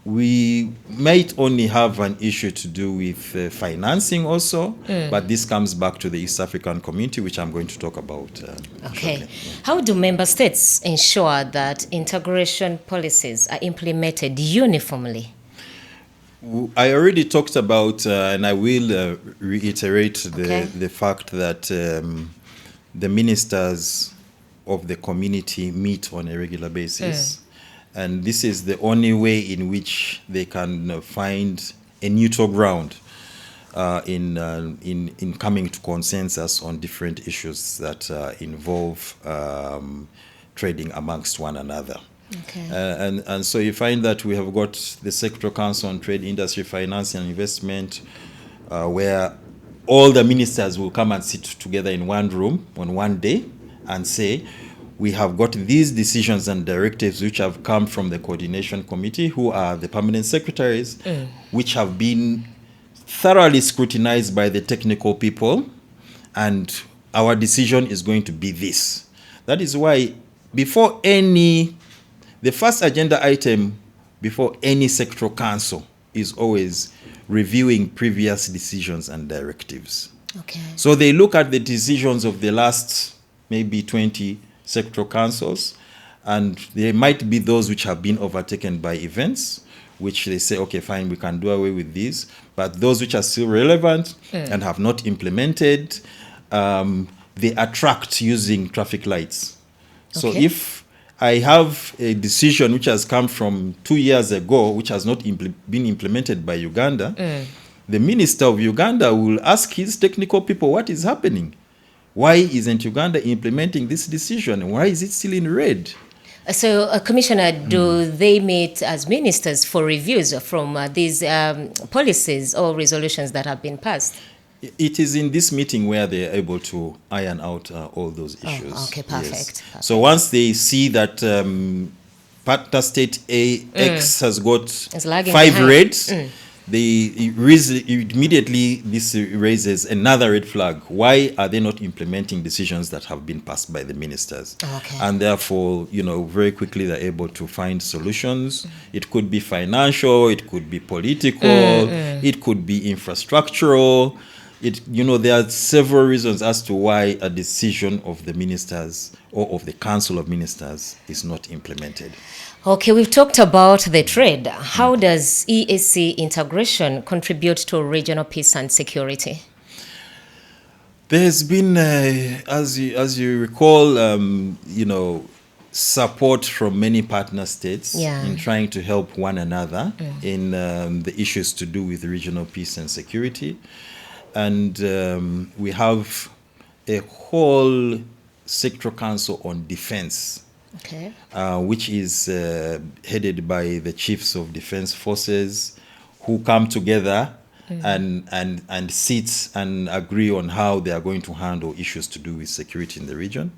We might only have an issue to do with financing also, but this comes back to the East African community, which I'm going to talk about shortly. How do member states ensure that integration policies are implemented uniformly? I already talked about, and I will reiterate the fact that the ministers of the community meet on a regular basis. And this is the only way in which they can find a neutral ground in coming to consensus on different issues that involve trading amongst one another. Okay. And so you find that we have got the Sectoral Council on Trade, Industry, Finance and Investment, where all the ministers will come and sit together in one room on one day and say, we have got these decisions and directives which have come from the coordination committee, who are the permanent secretaries, which have been thoroughly scrutinized by the technical people, and our decision is going to be this. That is why the first agenda item before any sectoral council is always reviewing previous decisions and directives. Okay. So they look at the decisions of the last maybe 20 sectoral councils, and there might be those which have been overtaken by events, which they say, okay, fine, we can do away with these. But those which are still relevant and have not implemented, they attract using traffic lights. So if I have a decision which has come from 2 years ago, which has not been implemented by Uganda, the minister of Uganda will ask his technical people, what is happening? Why isn't Uganda implementing this decision? Why is it still in red? So, Commissioner, do they meet as ministers for reviews from these policies or resolutions that have been passed? It is in this meeting where they are able to iron out all those issues. Oh, okay, perfect. Yes. Perfect. So once they see that partner state X has got 5 reds, immediately this raises another red flag. Why are they not implementing decisions that have been passed by the ministers? Okay. And therefore, very quickly they're able to find solutions. It could be financial, it could be political, it could be infrastructural. There are several reasons as to why a decision of the ministers or of the Council of Ministers is not implemented. Okay, we've talked about the trade. How does EAC integration contribute to regional peace and security? There's been, as you recall, support from many partner states in trying to help one another in the issues to do with regional peace and security. And we have a whole sectoral council on defense, which is headed by the chiefs of defense forces, who come together and sit and agree on how they are going to handle issues to do with security in the region.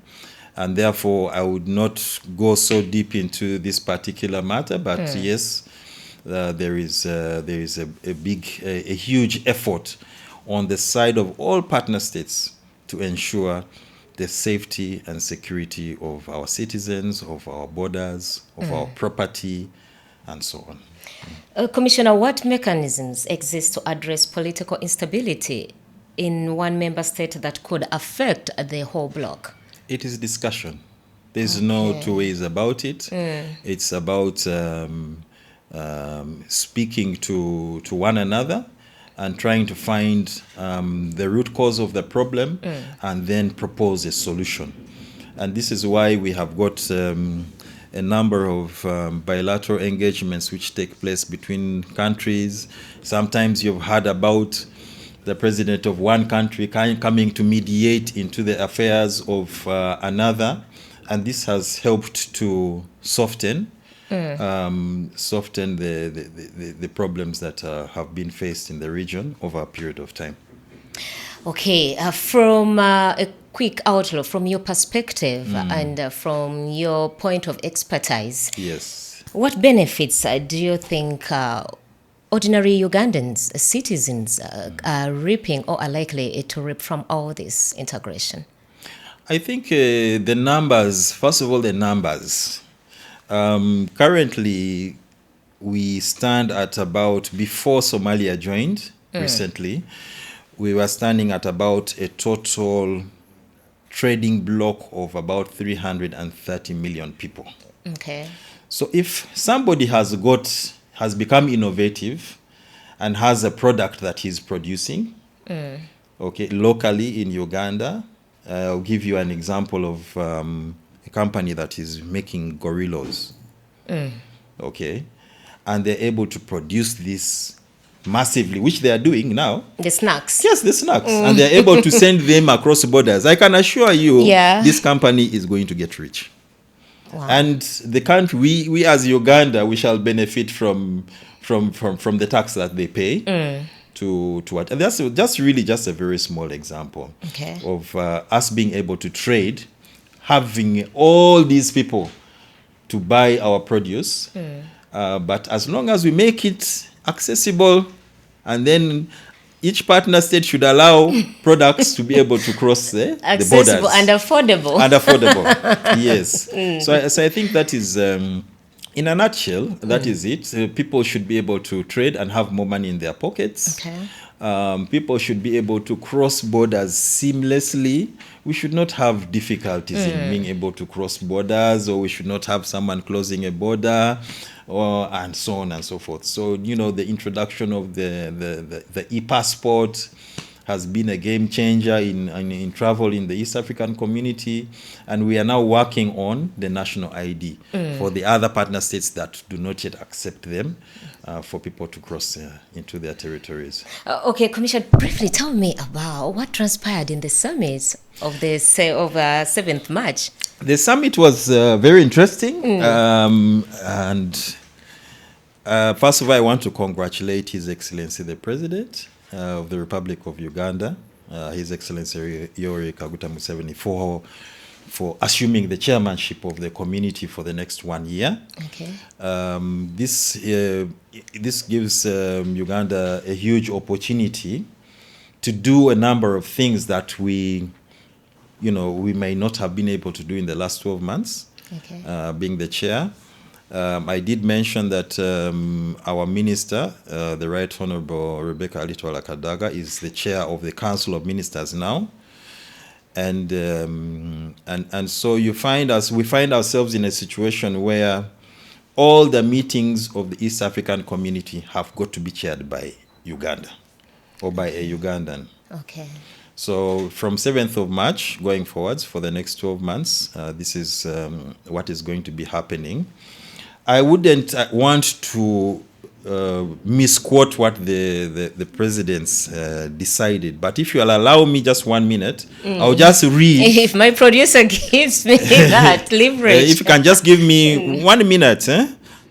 And therefore, I would not go so deep into this particular matter, but yes, there is a huge effort on the side of all partner states to ensure the safety and security of our citizens, of our borders, of our property, and so on. Commissioner, what mechanisms exist to address political instability in one member state that could affect the whole bloc? It is discussion. There's no two ways about it. It's about speaking to one another and trying to find the root cause of the problem and then propose a solution. And this is why we have got a number of bilateral engagements which take place between countries. Sometimes you've heard about the president of one country coming to mediate into the affairs of another, and this has helped to soften the problems that have been faced in the region over a period of time. Okay, from a quick outlook, from your perspective and from your point of expertise, yes, what benefits do you think ordinary Ugandans, citizens, are reaping or are likely to reap from all this integration? I think the numbers, first of all, the numbers. Currently, we stand at about, before Somalia joined recently, we were standing at about a total trading block of about 330 million people. Okay. So if somebody has become innovative and has a product that he's producing, locally in Uganda, I'll give you an example of a company that is making gorillas, and they're able to produce this massively, which they are doing now. The snacks. Yes, the snacks. And they're able to send them across borders. I can assure you, this company is going to get rich. Wow. And the country, we as Uganda, we shall benefit from the tax that they pay. To what? And that's just really just a very small example of us being able to trade, having all these people to buy our produce. But as long as we make it accessible, and then each partner state should allow products to be able to cross the borders. Accessible and affordable. And affordable, yes. So I think that is, in a nutshell, that is it. People should be able to trade and have more money in their pockets. People should be able to cross borders seamlessly. We should not have difficulties in being able to cross borders, or we should not have someone closing a border, and so on and so forth. So, the introduction of the e-passport has been a game changer in travel in the East African community, and we are now working on the national ID for the other partner states that do not yet accept them, for people to cross into their territories. Okay, Commissioner, briefly tell me about what transpired in the summit of the 7th March. The summit was very interesting, and first of all, I want to congratulate His Excellency the President of the Republic of Uganda, His Excellency Yoweri Kaguta Museveni, for assuming the chairmanship of the community for the next 1 year. Okay. This gives Uganda a huge opportunity to do a number of things that we may not have been able to do in the last 12 months, being the chair. I did mention that our minister, the Right Honorable Rebecca Alitwala Kadaga, is the chair of the Council of Ministers now. And so we find ourselves in a situation where all the meetings of the East African community have got to be chaired by Uganda or by a Ugandan. Okay. So from 7th of March going forwards for the next 12 months, this is what is going to be happening. I wouldn't want to misquote what the presidents decided, but if you'll allow me just 1 minute, I'll just read. If my producer gives me that leverage. If you can just give me 1 minute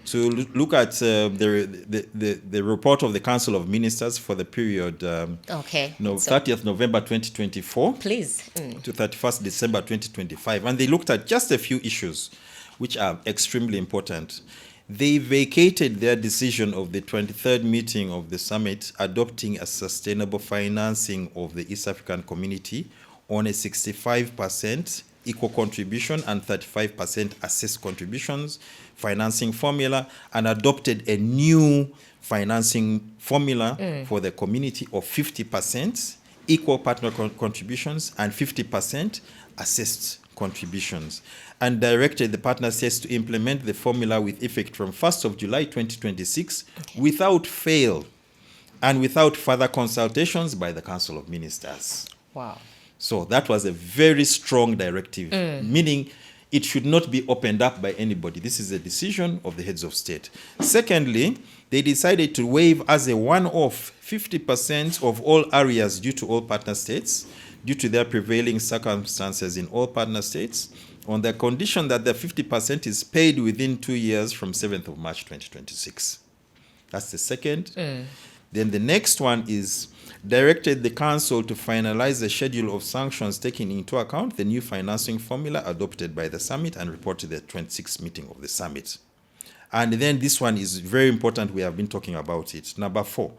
to look at the report of the Council of Ministers for the period 30th November 2024 please. To 31st December 2025. And they looked at just a few issues which are extremely important. They vacated their decision of the 23rd meeting of the summit adopting a sustainable financing of the East African community on a 65% equal contribution and 35% assessed contributions financing formula, and adopted a new financing formula for the community of 50% equal partner contributions and 50% assessed contributions, and directed the partner states to implement the formula with effect from 1st of July 2026 without fail and without further consultations by the Council of Ministers. Wow. So that was a very strong directive, meaning it should not be opened up by anybody. This is a decision of the heads of state. Secondly, they decided to waive as a one-off 50% of all areas due to all partner states, due to their prevailing circumstances in all partner states, on the condition that the 50% is paid within 2 years from 7th of March 2026. That's the second. Then the next one is directed the council to finalize the schedule of sanctions taking into account the new financing formula adopted by the summit and report to the 26th meeting of the summit. And then this one is very important. We have been talking about it. Number 4,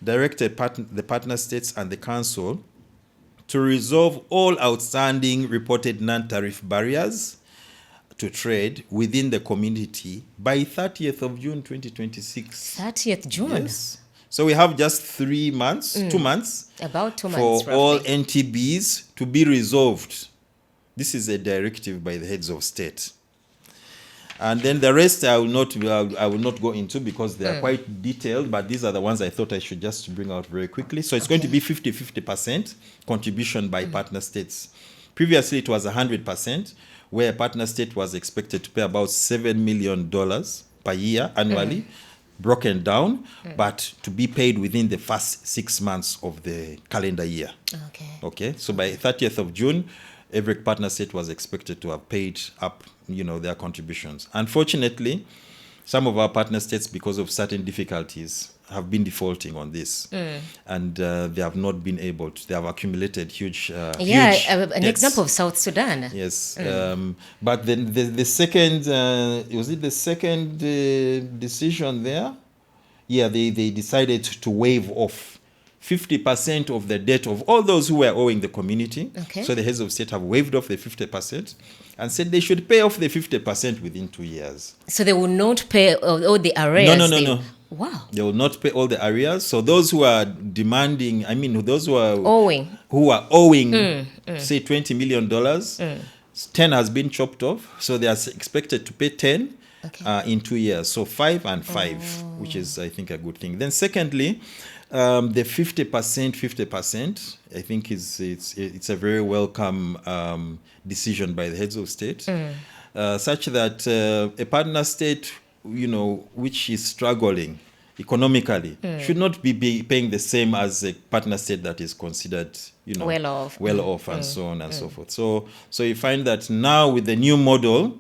directed the partner states and the council to resolve all outstanding reported non-tariff barriers to trade within the community by 30th of June 2026. 30th June? Yes. So we have just 3 months, 2 months. About 2 months, for roughly. all NTBs to be resolved. This is a directive by the heads of state. And then the rest I will not go into because they are quite detailed, but these are the ones I thought I should just bring out very quickly. So it's going to be 50% contribution by partner states. Previously it was 100%, where a partner state was expected to pay about $7 million per year annually, broken down, but to be paid within the first 6 months of the calendar year. Okay. So by 30th of June, every partner state was expected to have paid up, their contributions. Unfortunately, some of our partner states, because of certain difficulties, have been defaulting on this, and they have not been able to. They have accumulated huge. An example of South Sudan. Yes, but then the second was it the second decision there? Yeah, they decided to waive off 50% of the debt of all those who were owing the community. So the heads of state have waived off the 50% and said they should pay off the 50% within 2 years. So they will not pay all the arrears? No. Wow. They will not pay all the arrears. So those who are demanding, those who are owing, say $20 million, 10 has been chopped off. So they are expected to pay 10 in 2 years. So 5 and 5, which is, I think, a good thing. Then secondly, the 50%, I think it's a very welcome decision by the heads of state, such that a partner state, which is struggling economically, should not be paying the same as a partner state that is considered, well off, and so on and so forth. So you find that now with the new model,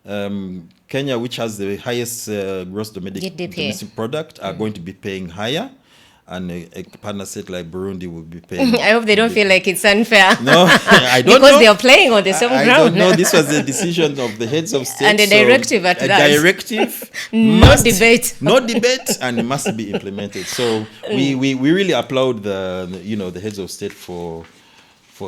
Kenya, which has the highest gross domestic product, are going to be paying higher. and a partner state like Burundi will be paying. I hope they don't feel like it's unfair. No, I don't because know. they are playing on the same I ground. don't know. This was the decision of the heads of state. And a directive at a that. directive. No debate. No debate, and it must be implemented. So we really applaud the heads of state for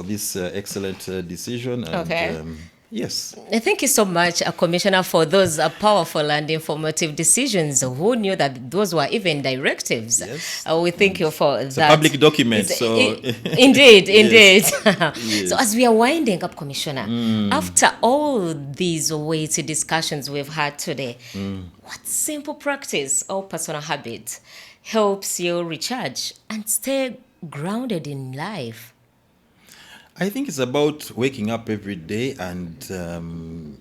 this excellent decision. And, Okay. Yes. Thank you so much, Commissioner, for those powerful and informative decisions. Who knew that those were even directives? Yes. We thank you for It's that. a public document. Indeed. Yes. So as we are winding up, Commissioner, after all these weighty discussions we've had today, what simple practice or personal habit helps you recharge and stay grounded in life? I think it's about waking up every day and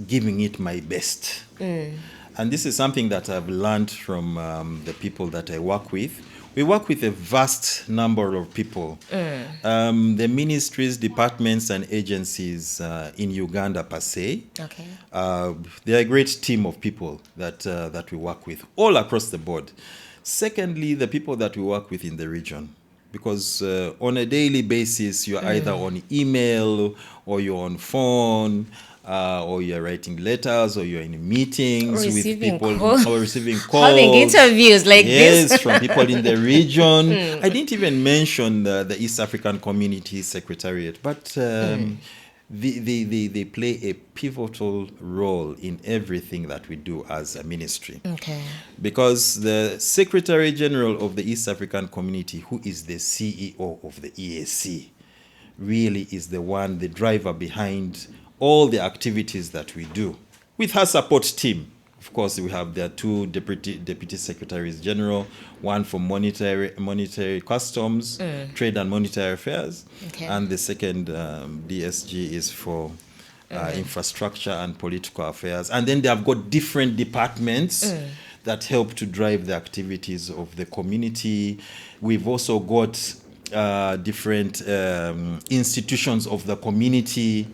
giving it my best. And this is something that I've learned from the people that I work with. We work with a vast number of people. The ministries, departments, and agencies in Uganda per se. Okay. They're a great team of people that we work with all across the board. Secondly, the people that we work with in the region. Because on a daily basis, you're either on email or you're on phone or you're writing letters or you're in meetings with people or receiving calls. Having interviews like this. Yes, from people in the region. I didn't even mention the East African Community Secretariat, but they play a pivotal role in everything that we do as a ministry. Okay. Because the Secretary General of the East African Community, who is the CEO of the EAC, really is the driver behind all the activities that we do. With her support team, of course, we have their two deputy secretaries general, one for monetary customs, trade and monetary affairs, and the second DSG is for infrastructure and political affairs. And then they have got different departments that help to drive the activities of the community. We've also got different institutions of the community.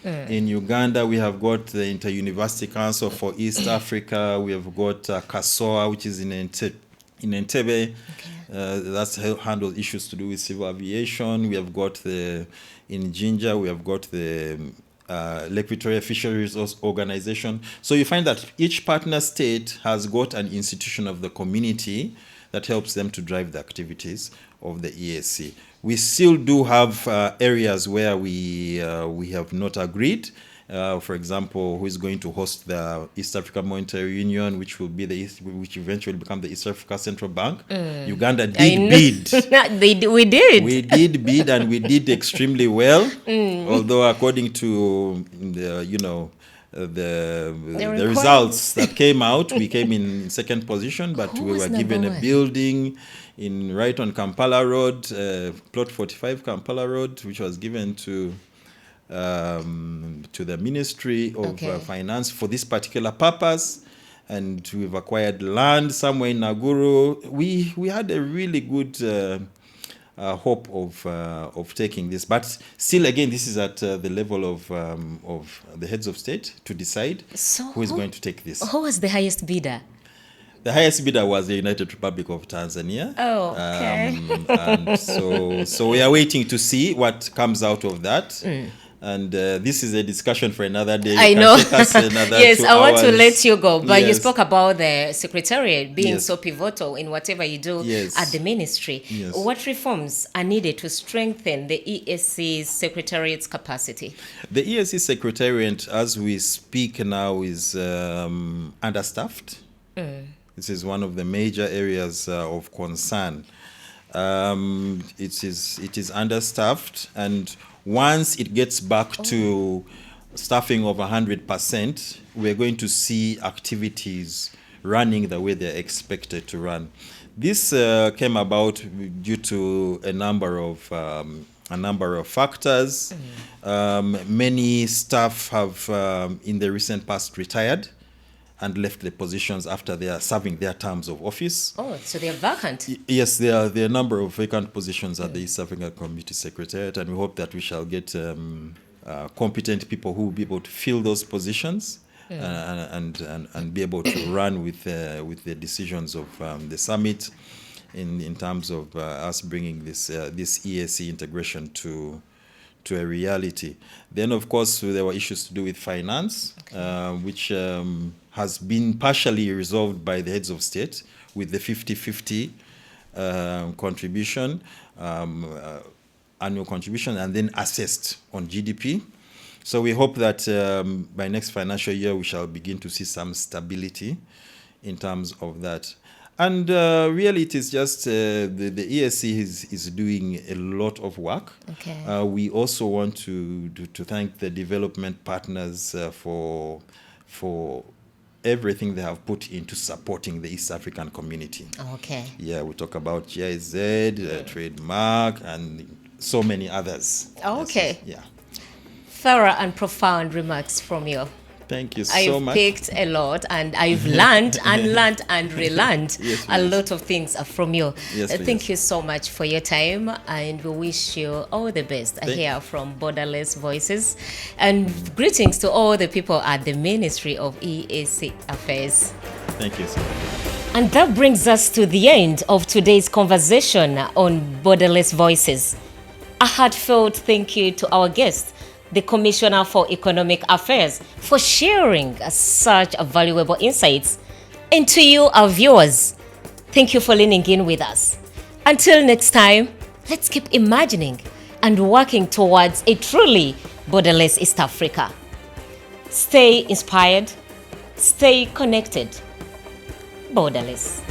In Uganda, we have got the Inter-University Council for East Africa. We have got CASOA, which is in Entebbe. That's handles issues to do with civil aviation. We have got in Jinja, we have got the Lake Victoria Fisheries Organization. So you find that each partner state has got an institution of the community that helps them to drive the activities of the EAC. We still do have areas where we have not agreed. For example, who is going to host the East African Monetary Union, which will be which eventually become the East Africa Central Bank. Uganda did bid. We did. We did bid, and we did extremely well. Although according to the results that came out, we came in second position, but we were given a building right on Kampala Road, plot 45 Kampala Road, which was given to the Ministry of Finance for this particular purpose. And we've acquired land somewhere in Naguru. We had a really good hope of taking this, but still, again, this is at the level of the heads of state to decide who is going to take this. Who was the highest bidder? The highest bidder was the United Republic of Tanzania. Oh, okay. And so we are waiting to see what comes out of that. And this is a discussion for another day. I know. Yes, 2 hours. I want to let you go, but you Yes. spoke about the secretariat being Yes. so pivotal in whatever you do Yes. at the ministry. Yes. What reforms are needed to strengthen the EAC's secretariat's capacity? The EAC Secretariat, as we speak now, is understaffed. This is one of the major areas of concern. It is understaffed, and once it gets back to staffing of 100%, we're going to see activities running the way they're expected to run. This came about due to a number of factors. Many staff have, in the recent past, retired and left the positions after they are serving their terms of office. Oh, so they are vacant. Yes, there are a number of vacant positions at the East African Community Secretariat, and we hope that we shall get competent people who will be able to fill those positions and be able to run with the decisions of the summit. in terms of us bringing this EAC integration to a reality. Then, of course, there were issues to do with finance, which has been partially resolved by the heads of state with the 50-50 contribution, annual contribution, and then assessed on GDP. So we hope that by next financial year, we shall begin to see some stability in terms of that. And really, it is just the ESC is doing a lot of work. Okay. We also want to thank the development partners for everything they have put into supporting the East African community. Okay. Yeah, we talk about GIZ, trademark, and so many others. Okay. Yeah. Thorough and profound remarks from you. Thank you so I've much. picked a lot, and I've learned and learned and relearned Yes, a please. lot of things from you. Yes, Thank please. you so much for your time, and we wish you all the best here from Borderless Voices. And greetings to all the people at the Ministry of EAC Affairs. Thank you so much. And that brings us to the end of today's conversation on Borderless Voices. A heartfelt thank you to our guest, the Commissioner for Economic Affairs, for sharing such valuable insights. And to you, our viewers, thank you for leaning in with us. Until next time, let's keep imagining and working towards a truly borderless East Africa. Stay inspired, stay connected, borderless.